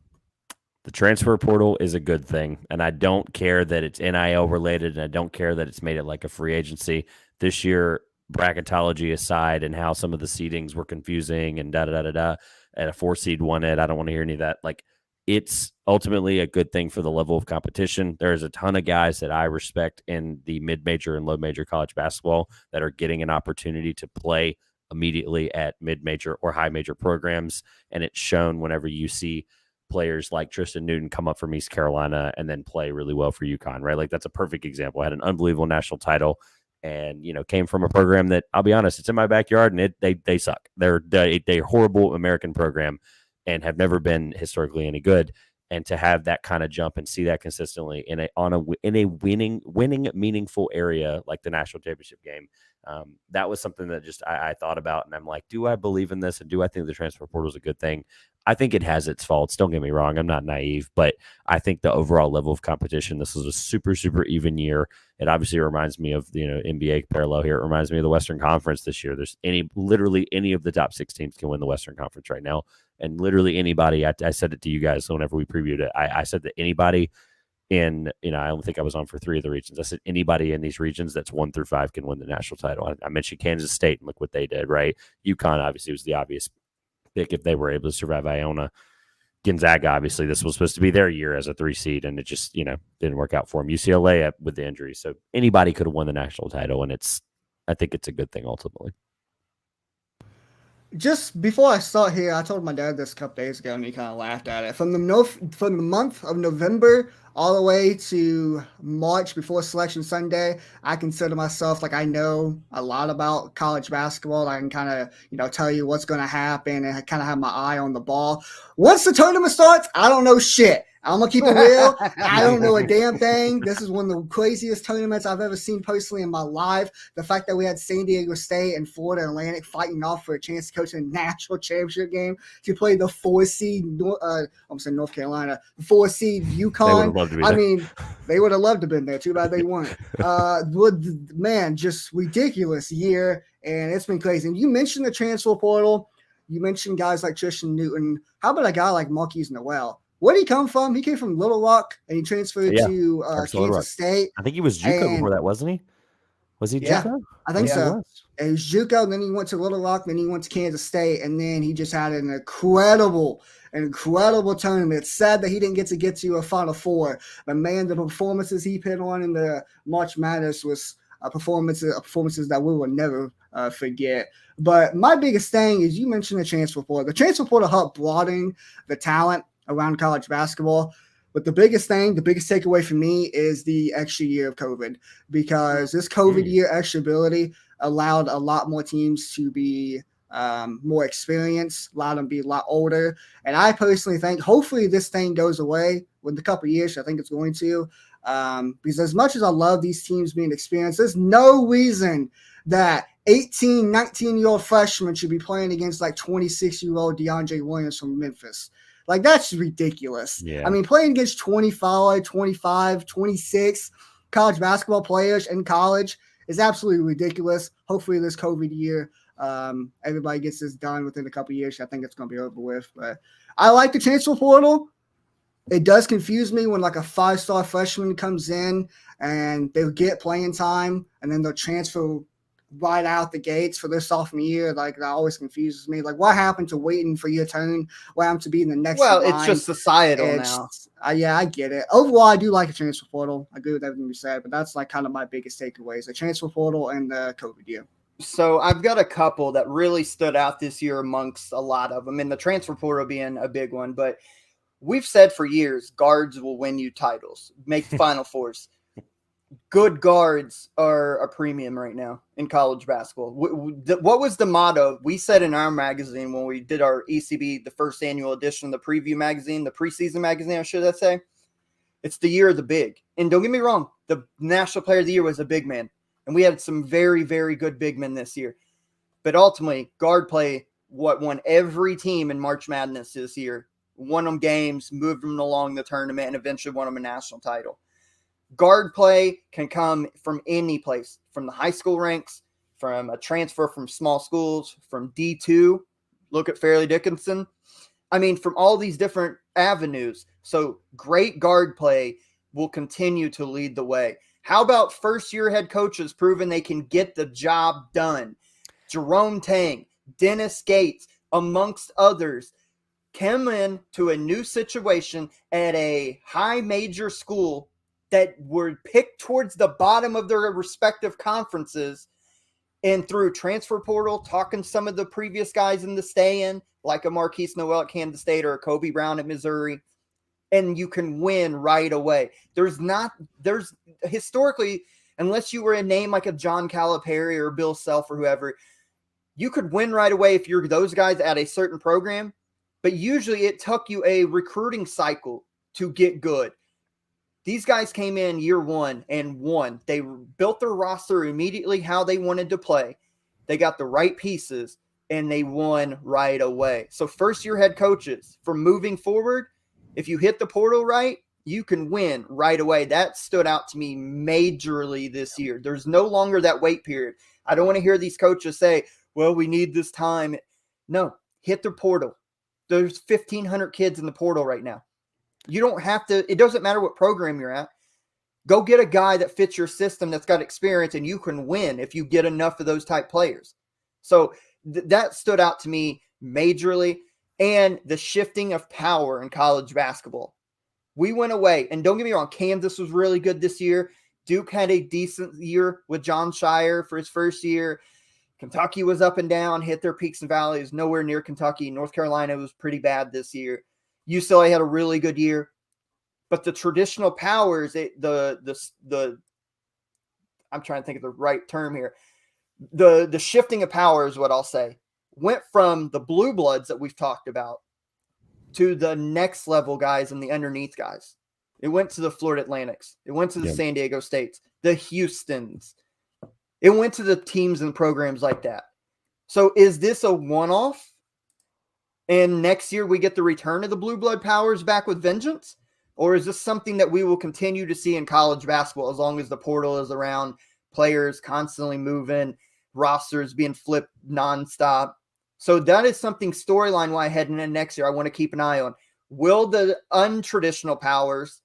The transfer portal is a good thing, and I don't care that it's NIL related, and I don't care that it's made it like a free agency. This year, bracketology aside and how some of the seedings were confusing and da-da-da-da-da, and a 4 seed won it, I don't want to hear any of that. Like, it's ultimately a good thing for the level of competition. There's a ton of guys that I respect in the mid-major and low-major college basketball that are getting an opportunity to play immediately at mid-major or high-major programs, and it's shown whenever you see players like Tristan Newton come up from East Carolina and then play really well for UConn, right? Like, that's a perfect example. I had an unbelievable national title and, came from a program that, I'll be honest, it's in my backyard and they suck. They're a horrible American program and have never been historically any good. And to have that kind of jump and see that consistently in a winning meaningful area like the national championship game, that was something that just I thought about, and I'm like, do I believe in this, and do I think the transfer portal is a good thing? I think it has its faults. Don't get me wrong, I'm not naive, but I think the overall level of competition, this is a super, super even year. It obviously reminds me of NBA parallel here. It reminds me of the Western Conference this year. There's literally any of the top 6 teams can win the Western Conference right now. And literally anybody, I said it to you guys whenever we previewed it. I said that anybody in, I don't think I was on for 3 of the regions. I said anybody in these regions that's 1 through 5 can win the national title. I mentioned Kansas State, and look what they did, right? UConn obviously was the obvious pick if they were able to survive Iona. Gonzaga, obviously, this was supposed to be their year as a 3 seed, and it just, didn't work out for them. UCLA with the injury. So anybody could have won the national title, and I think it's a good thing ultimately.
Just before I start here, I told my dad this a couple days ago, and he kind of laughed at it. From the month of November all the way to March before Selection Sunday, I consider myself like I know a lot about college basketball. I can kind of, tell you what's going to happen, and I kind of have my eye on the ball. Once the tournament starts, I don't know shit. I'm going to keep it real. I don't know a damn thing. This is one of the craziest tournaments I've ever seen personally in my life. The fact that we had San Diego State and Florida Atlantic fighting off for a chance to coach a national championship game to play the 4 seed, I'm saying North Carolina, the 4 seed UConn. I mean, they would have loved to have been there. Too bad they weren't. Man, just ridiculous year, and it's been crazy. And you mentioned the transfer portal. You mentioned guys like Tristan Newton. How about a guy like Marquise Noel? Where did he come from? He came from Little Rock, and he transferred to Kansas State.
I think he was JUCO before that, wasn't he? Was he JUCO?
I think so. He was JUCO, then he went to Little Rock, then he went to Kansas State, and then he just had an incredible tournament. It's sad that he didn't get to a Final Four. But, man, the performances he put on in the March Madness was performances that we will never forget. But my biggest thing is you mentioned the transfer portal. The transfer portal helped broaden the talent around college basketball. But the biggest takeaway for me is the extra year of COVID, because this COVID year extra ability allowed a lot more teams to be more experienced, allowed them to be a lot older. And I personally think hopefully this thing goes away with a couple of years. I think it's going to, because as much as I love these teams being experienced, there's no reason that 18, 19-year-old freshmen should be playing against like 26-year-old DeAndre Williams from Memphis. Like, that's ridiculous.
Yeah.
I mean, playing against 25, 26 college basketball players in college is absolutely ridiculous. Hopefully this COVID year, everybody gets this done within a couple of years. I think it's going to be over with. But I like the transfer portal. It does confuse me when like a 5-star freshman comes in and they'll get playing time and then they'll transfer right out the gates for their sophomore year. Like, that always confuses me. Like, what happened to waiting for your turn? What happened to being the next
Well,
line?
it's just societal now.
Yeah, I get it. Overall, I do like the transfer portal. I agree with everything you said, but that's like kind of my biggest takeaways: the transfer portal and the COVID year.
So I've got a couple that really stood out this year amongst a lot of them, and the transfer portal being a big one. But we've said for years, guards will win you titles, make the Final Fours. Good guards are a premium right now in college basketball. What was the motto we said in our magazine when we did our ECB, the first annual edition, the preview magazine, the preseason magazine, or should I say? It's the year of the big. And don't get me wrong, the National Player of the Year was a big man. And we had some very, very good big men this year. But ultimately, guard play won every team in March Madness this year. Won them games, moved them along the tournament, and eventually won them a national title. Guard play can come from any place, from the high school ranks, from a transfer from small schools, from D2. Look at Fairleigh Dickinson. I mean, from all these different avenues. So great guard play will continue to lead the way. How about first-year head coaches proving they can get the job done? Jerome Tang, Dennis Gates, amongst others, came in to a new situation at a high major school that were picked towards the bottom of their respective conferences, and through transfer portal, talking to some of the previous guys in the stay-in, like a Marquise Noel at Kansas State or a Kobe Brown at Missouri, and you can win right away. There's historically, unless you were a name like a John Calipari or Bill Self or whoever, you could win right away if you're those guys at a certain program, but usually it took you a recruiting cycle to get good. These guys came in year one and won. They built their roster immediately how they wanted to play. They got the right pieces, and they won right away. So first-year head coaches, from moving forward, if you hit the portal right, you can win right away. That stood out to me majorly this year. There's no longer that wait period. I don't want to hear these coaches say, well, we need this time. No, hit the portal. There's 1,500 kids in the portal right now. You don't have to, it doesn't matter what program you're at. Go get a guy that fits your system that's got experience, and you can win if you get enough of those type players. So that stood out to me majorly. And the shifting of power in college basketball. We went away, and don't get me wrong, Kansas was really good this year. Duke had a decent year with John Shire for his first year. Kentucky was up and down, hit their peaks and valleys, nowhere near Kentucky. North Carolina was pretty bad this year. UCLA had a really good year. But the traditional powers, I'm trying to think of the right term here. The shifting of power is what I'll say. Went from the blue bloods that we've talked about to the next level guys and the underneath guys. It went to the Florida Atlantics. It went to the San Diego States, the Houstons. It went to the teams and programs like that. So is this a one-off? And next year we get the return of the blue blood powers back with vengeance? Or is this something that we will continue to see in college basketball as long as the portal is around, players constantly moving, rosters being flipped nonstop? So that is something storyline-wise heading in next year I want to keep an eye on. Will the untraditional powers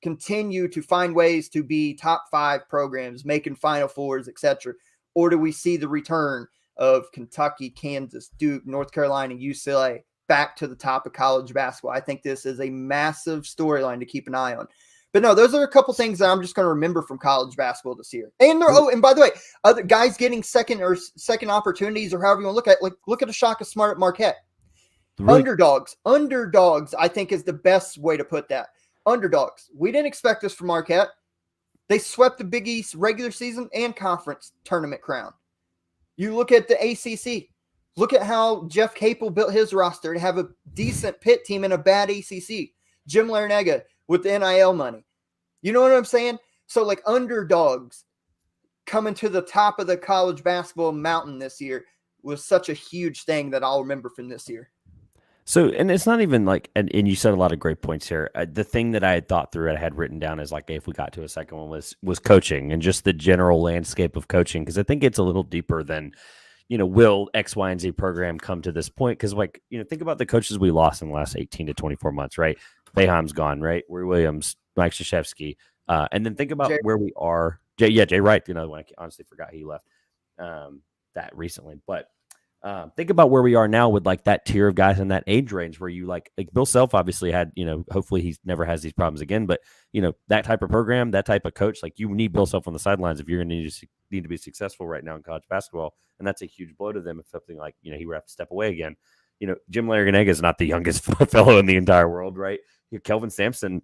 continue to find ways to be top 5 programs, making Final Fours, etc.? Or do we see the return of Kentucky, Kansas, Duke, North Carolina, UCLA back to the top of college basketball? I think this is a massive storyline to keep an eye on. But no, those are a couple things that I'm just going to remember from college basketball this year. And and by the way, other guys getting second opportunities, or however you want to look at it, like look at Ashaka Smart at Marquette. Really? Underdogs, I think is the best way to put that. Underdogs. We didn't expect this from Marquette. They swept the Big East regular season and conference tournament crown. You look at the ACC. Look at how Jeff Capel built his roster to have a decent Pitt team in a bad ACC. Jim Larinaga with the NIL money. You know what I'm saying? So like underdogs coming to the top of the college basketball mountain this year was such a huge thing that I'll remember from this year.
So, and it's not even like, and you said a lot of great points here. The thing that I had thought through, I had written down is like, if we got to a second one, was coaching and just the general landscape of coaching, because I think it's a little deeper than, will X, Y, and Z program come to this point? Because think about the coaches we lost in the last 18 to 24 months, right? Boeheim's gone, right? Roy Williams, Mike Krzyzewski, and then think about where we are. Jay Wright, I honestly forgot he left that recently, but. Think about where we are now with like that tier of guys in that age range where you like Bill Self obviously had, hopefully he never has these problems again, but that type of program, that type of coach, like you need Bill Self on the sidelines if you're going to need to be successful right now in college basketball. And that's a huge blow to them if something like, he would have to step away again. Jim Larrañaga is not the youngest fellow in the entire world, right? Kelvin Sampson,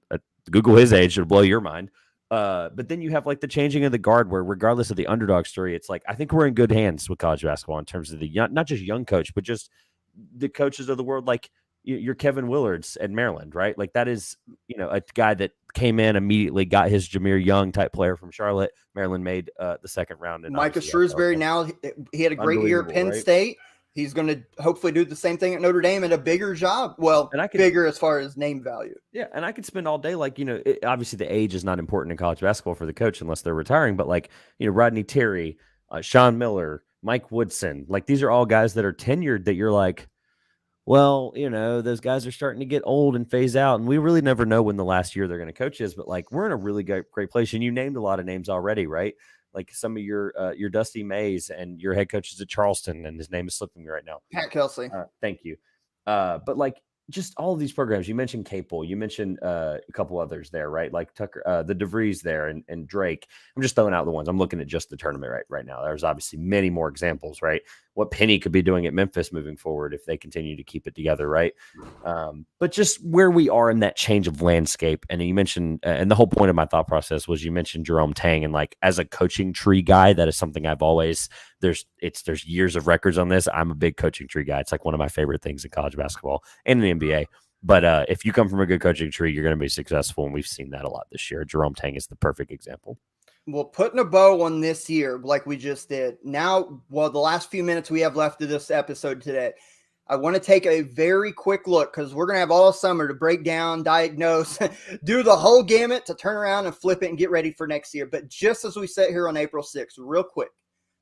Google his age, it'll blow your mind. But then you have like the changing of the guard where regardless of the underdog story, it's like, I think we're in good hands with college basketball in terms of the young, not just young coach, but just the coaches of the world. Like you're Kevin Willards at Maryland, right? Like that is, a guy that came in immediately, got his Jameer Young type player from Charlotte. Maryland made the second round. And
Micah Shrewsbury, now he had a great year at Penn State. He's going to hopefully do the same thing at Notre Dame and a bigger job. Well, bigger as far as name value.
Yeah, and I could spend all day obviously the age is not important in college basketball for the coach unless they're retiring. But Rodney Terry, Sean Miller, Mike Woodson, these are all guys that are tenured that you're like, well, those guys are starting to get old and phase out, and we really never know when the last year they're going to coach is. But we're in a really great place, and you named a lot of names already, right? Like some of your Dusty Mays and your head coach is at Charleston, and his name is slipping me right now.
Pat Kelsey.
Thank you. But just all of these programs, you mentioned Capel, you mentioned a couple others there, right? Like Tucker, the DeVries there and Drake. I'm just throwing out the ones. I'm looking at just the tournament right now. There's obviously many more examples, right? What Penny could be doing at Memphis moving forward if they continue to keep it together, right? But just where we are in that change of landscape. And you mentioned, and the whole point of my thought process was you mentioned Jerome Tang, and as a coaching tree guy, that is something I've always, there's years of records on this. I'm a big coaching tree guy. It's one of my favorite things in college basketball and in the NBA. But if you come from a good coaching tree, you're going to be successful. And we've seen that a lot this year. Jerome Tang is the perfect example.
Well, putting a bow on this year, like we just did. Now, the last few minutes we have left of this episode today, I want to take a very quick look because we're going to have all summer to break down, diagnose, do the whole gamut to turn around and flip it and get ready for next year. But just as we sit here on April 6th, real quick,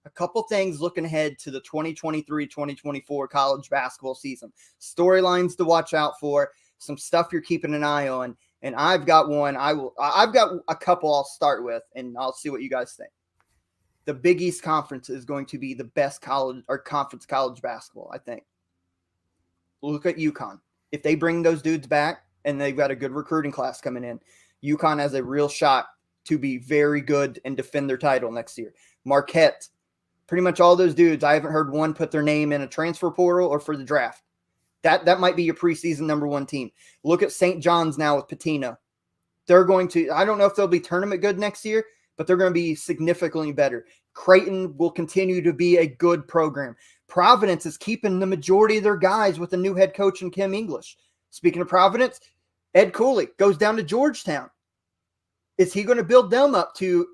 a couple things looking ahead to the 2023-2024 college basketball season. Storylines to watch out for, some stuff you're keeping an eye on. And I've got one. I've got a couple I'll start with, and I'll see what you guys think. The Big East Conference is going to be the best college or conference college basketball, I think. Look at UConn. If they bring those dudes back and they've got a good recruiting class coming in, UConn has a real shot to be very good and defend their title next year. Marquette, pretty much all those dudes, I haven't heard one put their name in a transfer portal or for the draft. That might be your preseason number one team. Look at St. John's now with Patina. They're going to, I don't know if they'll be tournament good next year, but they're going to be significantly better. Creighton will continue to be a good program. Providence is keeping the majority of their guys with a new head coach in Kim English. Speaking of Providence, Ed Cooley goes down to Georgetown. Is he going to build them up to,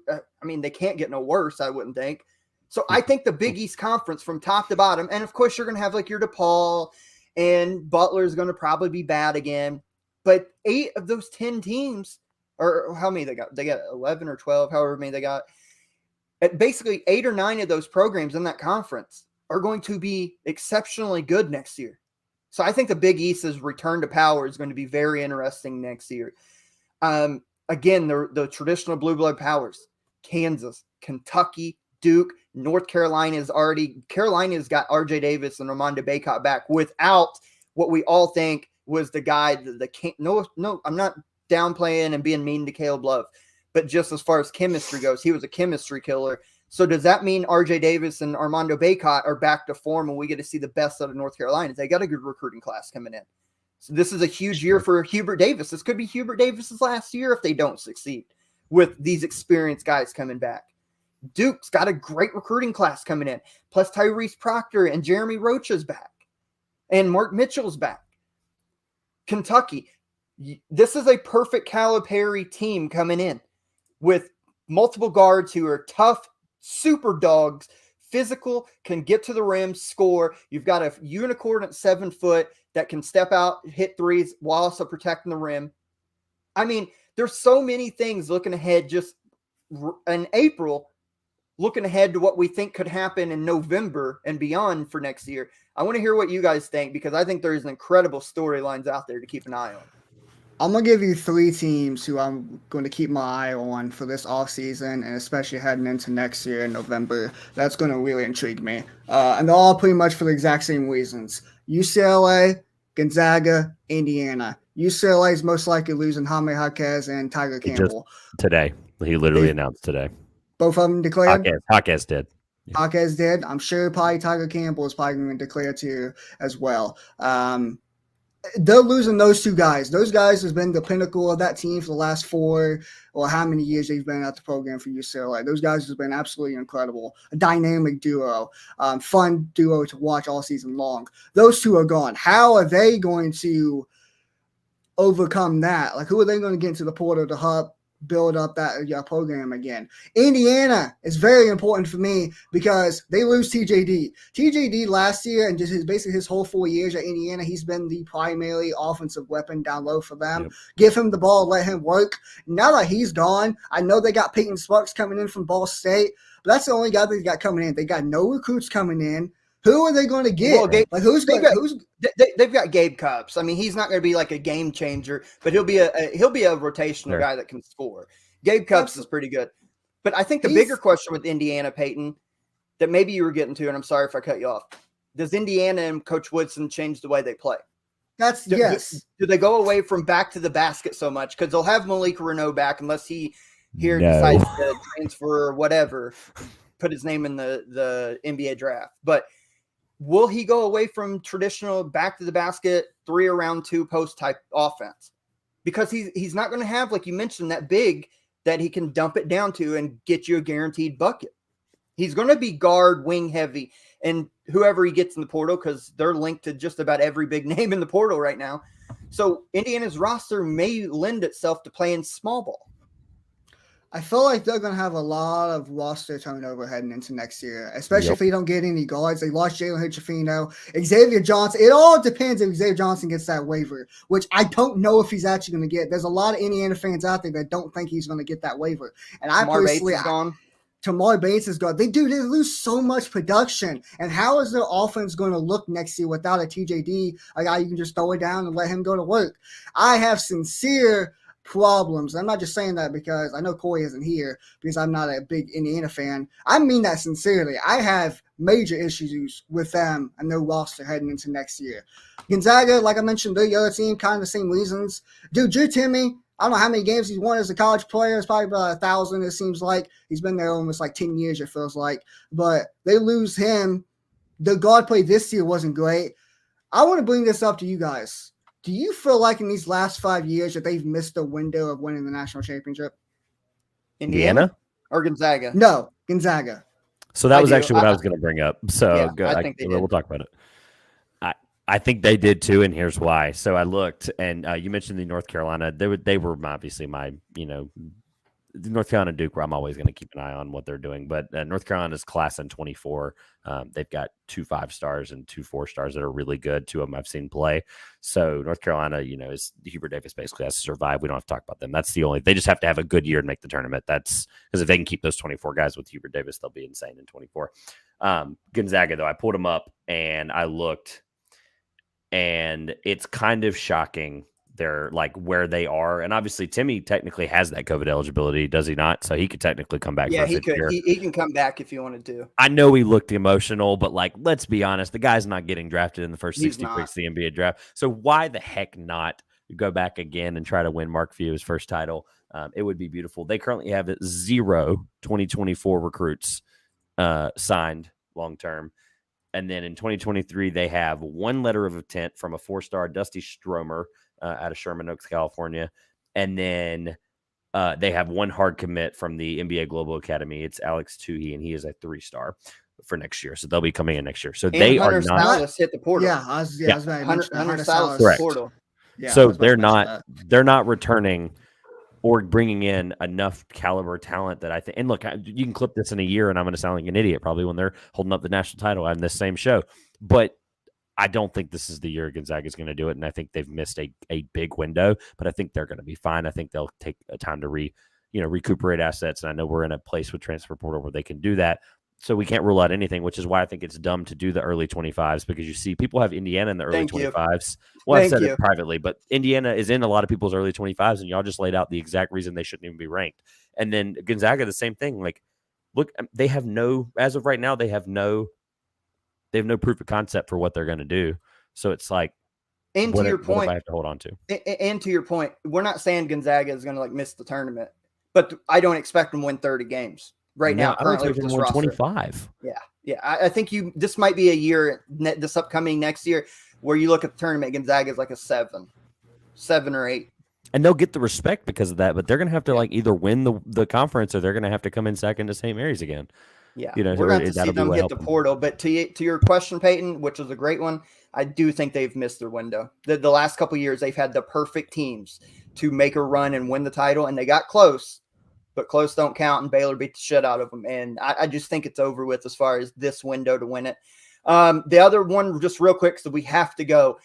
they can't get no worse, I wouldn't think. So I think the Big East Conference from top to bottom, and of course you're going to have your DePaul, and Butler is going to probably be bad again. But 8 of those 10 teams, or how many they got? They got 11 or 12, however many they got. Basically, 8 or 9 of those programs in that conference are going to be exceptionally good next year. So I think the Big East's return to power is going to be very interesting next year. Again, the traditional blue blood powers, Kansas, Kentucky, Duke, North Carolina's got RJ Davis and Armando Bacot back without what we all think was the guy no, I'm not downplaying and being mean to Caleb Love, but just as far as chemistry goes, he was a chemistry killer. So does that mean RJ Davis and Armando Bacot are back to form and we get to see the best out of North Carolina? They got a good recruiting class coming in. So this is a huge year for Hubert Davis. This could be Hubert Davis's last year if they don't succeed with these experienced guys coming back. Duke's got a great recruiting class coming in. Plus Tyrese Proctor and Jeremy Roach is back. And Mark Mitchell's back. Kentucky. This is a perfect Calipari team coming in with multiple guards who are tough, super dogs, physical, can get to the rim, score. You've got a unicorn at 7 foot that can step out, hit threes while also protecting the rim. I mean, there's so many things looking ahead just in April, looking ahead to what we think could happen in November and beyond for next year. I want to hear what you guys think, because I think there's incredible storylines out there to keep an eye on.
I'm going to give you 3 teams who I'm going to keep my eye on for this offseason, and especially heading into next year in November. That's going to really intrigue me. And they're all pretty much for the exact same reasons. UCLA, Gonzaga, Indiana. UCLA is most likely losing Jaime Jaquez and Tiger Campbell.
Today. He literally announced today.
Both of them declared?
Jaquez did.
Yeah. Jaquez did. I'm sure probably Tiger Campbell is probably going to declare too as well. They're losing those 2 guys. Those guys has been the pinnacle of that team for the last 4 or how many years they've been at the program for UCLA. Those guys have been absolutely incredible. A dynamic duo, fun duo to watch all season long. Those 2 are gone. How are they going to overcome that? Like, who are they going to get into the portal to help build up that program again? Indiana is very important for me because they lose TJD. TJD last year and just his whole 4 years at Indiana, he's been the primary offensive weapon down low for them. Yep. Give him the ball, let him work. Now that he's gone, I know they got Peyton Sparks coming in from Ball State, but that's the only guy they got coming in. They got no recruits coming in. Who are they going to get? Well,
they've got Gabe Cupps. I mean, he's not going to be like a game changer, but he'll be a rotational guy that can score. Gabe Cupps is pretty good. But I think the bigger question with Indiana, Peyton, that maybe you were getting to, and I'm sorry if I cut you off. Does Indiana and Coach Woodson change the way they play?
Yes.
Do they go away from back to the basket so much? Because they'll have Malik Reneau back unless he decides to transfer or whatever, put his name in the NBA draft. But will he go away from traditional back to the basket, 3 around 2 post type offense? Because he's not going to have, like you mentioned, that big that he can dump it down to and get you a guaranteed bucket. He's going to be guard, wing heavy, and whoever he gets in the portal, because they're linked to just about every big name in the portal right now. So Indiana's roster may lend itself to playing small ball.
I feel like they're going to have a lot of roster turnover heading into next year, especially if they don't get any guards. They lost Jalen Hood-Schifino, Xavier Johnson. It all depends if Xavier Johnson gets that waiver, which I don't know if he's actually going to get. There's a lot of Indiana fans out there that don't think he's going to get that waiver. And
Tamar Bates is gone.
Tamar Bates is gone. They lose so much production. And how is their offense going to look next year without a TJD, a guy you can just throw it down and let him go to work? I have sincere problems. I'm not just saying that because I know Corey isn't here because I'm not a big Indiana fan. I mean that sincerely. I have major issues with them and their roster heading into next year. Gonzaga, like I mentioned, the other team, kind of the same reasons. Dude, Drew Timme, I don't know how many games he's won as a college player. It's probably about 1,000, it seems like. He's been there almost like 10 years, it feels like. But they lose him. The guard play this year wasn't great. I want to bring this up to you guys. Do you feel like in these last 5 years that they've missed the window of winning the national championship?
Indiana?
Or Gonzaga?
No, Gonzaga.
So that was actually what I was going to bring up. So
yeah, I think
we'll talk about it. I think they did too, and here's why. So I looked, and you mentioned the North Carolina. They were obviously my, the North Carolina Duke, where I'm always going to keep an eye on what they're doing. But North Carolina's class in 24. They've got 2 5-stars and 2 4-stars that are really good. 2 of them I've seen play. So North Carolina, is Hubert Davis basically has to survive. We don't have to talk about them. That's the only. They just have to have a good year and make the tournament. That's because if they can keep those 24 guys with Hubert Davis, they'll be insane in 24. Gonzaga, though, I pulled them up and I looked, and it's kind of shocking. They're like where they are, and obviously Timme technically has that COVID eligibility, does he not? So he could technically come back.
Yeah, he could. He can come back if you wanted to.
I know he looked emotional, but let's be honest, the guy's not getting drafted in the first 60 picks of the NBA draft. So why the heck not go back again and try to win Mark Few's first title? It would be beautiful. They currently have 0 2024 recruits signed long term. And then in 2023, they have 1 letter of intent from a 4-star Dusty Stromer out of Sherman Oaks, California. And then they have 1 hard commit from the NBA Global Academy. It's Alex Tuhey, and he is a 3-star for next year. So they'll be coming in next year. So
and
they
Hunter
are not.
Salas hit the portal.
Yeah, I was
Hunter Salas
Correct.
portal.
Yeah,
so they're not returning or bringing in enough caliber talent that I think. And look, you can clip this in a year, and I'm going to sound like an idiot probably when they're holding up the national title on this same show. But I don't think this is the year Gonzaga is going to do it, and I think they've missed a big window. But I think they're going to be fine. I think they'll take a time to recuperate assets, and I know we're in a place with transfer portal where they can do that. So we can't rule out anything, which is why I think it's dumb to do the early 25s, because you see people have Indiana in the early 25s. Well, I've said it privately, but Indiana is in a lot of people's early 25s, and y'all just laid out the exact reason they shouldn't even be ranked. And then Gonzaga, the same thing. Like, look, they have as of right now, they have no proof of concept for what they're going to do. So it's like,
and to your point,
I have to hold on to.
And to your point, we're not saying Gonzaga is going to miss the tournament, but I don't expect them to win 30 games. Right now, currently with this roster.
25.
Yeah. I think this might be a year, this upcoming next year, where you look at the tournament, Gonzaga is like a 7 or 8.
And they'll get the respect because of that, but they're going to have to either win the conference, or they're going to have to come in second to St. Mary's again.
Yeah, we're going to see them hit the portal. But to your question, Peyton, which is a great one, I do think they've missed their window. The last couple of years, they've had the perfect teams to make a run and win the title, and they got close. But close don't count, and Baylor beat the shit out of them. And I just think it's over with as far as this window to win it. The other one, just real quick, so we have to go.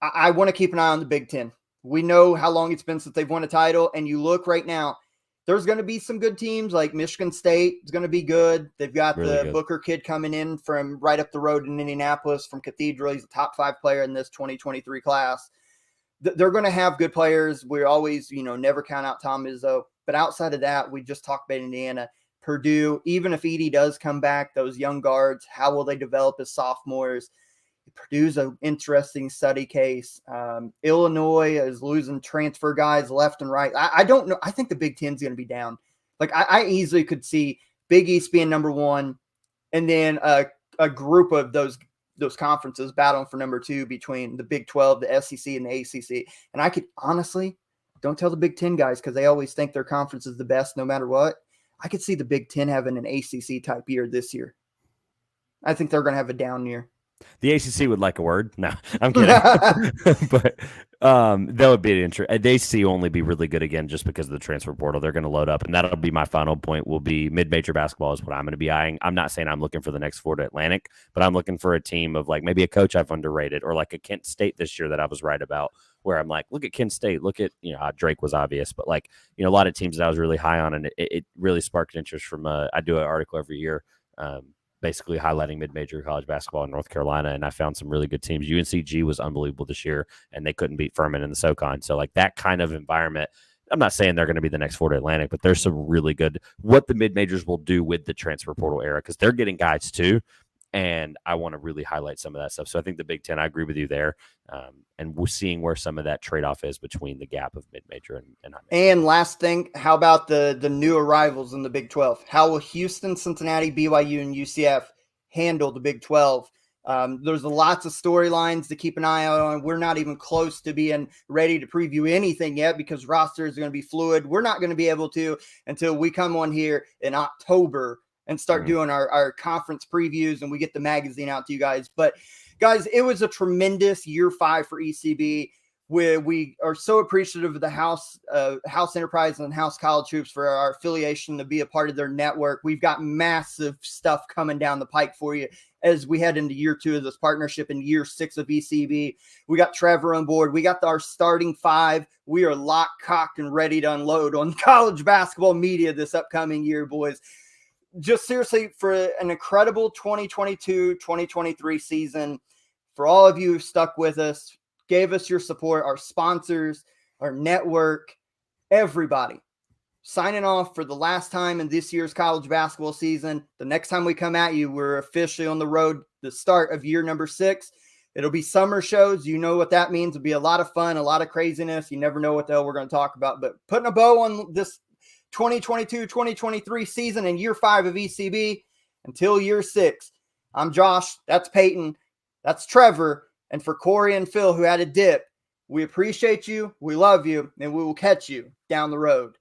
I want to keep an eye on the Big Ten. We know how long it's been since they've won a title, and you look right now, there's going to be some good teams, like Michigan State is going to be good. They've got really good Booker kid coming in from right up the road in Indianapolis from Cathedral. He's a top 5 player in this 2023 class. They're going to have good players. We always, never count out Tom Izzo. But outside of that, we just talked about Indiana, Purdue. Even if Edey does come back, those young guards, how will they develop as sophomores? Purdue's an interesting study case. Illinois is losing transfer guys left and right. I don't know. I think the Big Ten's going to be down. Like I easily could see Big East being number 1, and then a group of those conferences battling for number 2 between the Big 12, the SEC, and the ACC. And I could honestly. Don't tell the Big Ten guys, because they always think their conference is the best no matter what. I could see the Big Ten having an ACC type year this year. I think they're going to have a down year.
The ACC would like a word. No, I'm kidding. But that would be an interesting. The ACC will only be really good again just because of the transfer portal. They're going to load up, and that'll be my final point. Will be mid-major basketball is what I'm going to be eyeing. I'm not saying I'm looking for the next Florida Atlantic, but I'm looking for a team of maybe a coach I've underrated, or like a Kent State this year that I was right about, where I'm like, look at Kent State, look at Drake was obvious, but a lot of teams that I was really high on, and it really sparked interest from. I do an article every year. Basically highlighting mid-major college basketball in North Carolina, and I found some really good teams. UNCG was unbelievable this year, and they couldn't beat Furman in the SoCon. So that kind of environment, I'm not saying they're going to be the next Florida Atlantic, but there's some really good what the mid-majors will do with the transfer portal era, because they're getting guys too, and I want to really highlight some of that stuff. So I think the Big Ten, I agree with you there, and we're seeing where some of that trade-off is between the gap of mid-major and high major.
And last thing, how about the new arrivals in the Big 12? How will Houston, Cincinnati, BYU, and UCF handle the Big 12? There's lots of storylines to keep an eye out on. We're not even close to being ready to preview anything yet, because rosters are going to be fluid. We're not going to be able to until we come on here in October and start doing our conference previews, and we get the magazine out to you guys. But guys, it was a tremendous year 5 for ECB. We are so appreciative of the House Enterprise and House College Hoops for our affiliation to be a part of their network. We've got massive stuff coming down the pike for you as we head into year 2 of this partnership and year 6 of ECB. We got Trevor on board. We got our starting 5. We are locked, cocked, and ready to unload on college basketball media this upcoming year, boys. Just seriously, for an incredible 2022-2023 season, for all of you who stuck with us, gave us your support, our sponsors, our network, everybody. Signing off for the last time in this year's college basketball season. The next time we come at you, we're officially on the road, the start of year number 6. It'll be summer shows. You know what that means. It'll be a lot of fun, a lot of craziness. You never know what the hell we're going to talk about. But putting a bow on this 2022-2023 season and year 5 of ECB until year 6. I'm Josh. That's Peyton. That's Trevor. And for Corey and Phil, who had a dip, we appreciate you. We love you. And we will catch you down the road.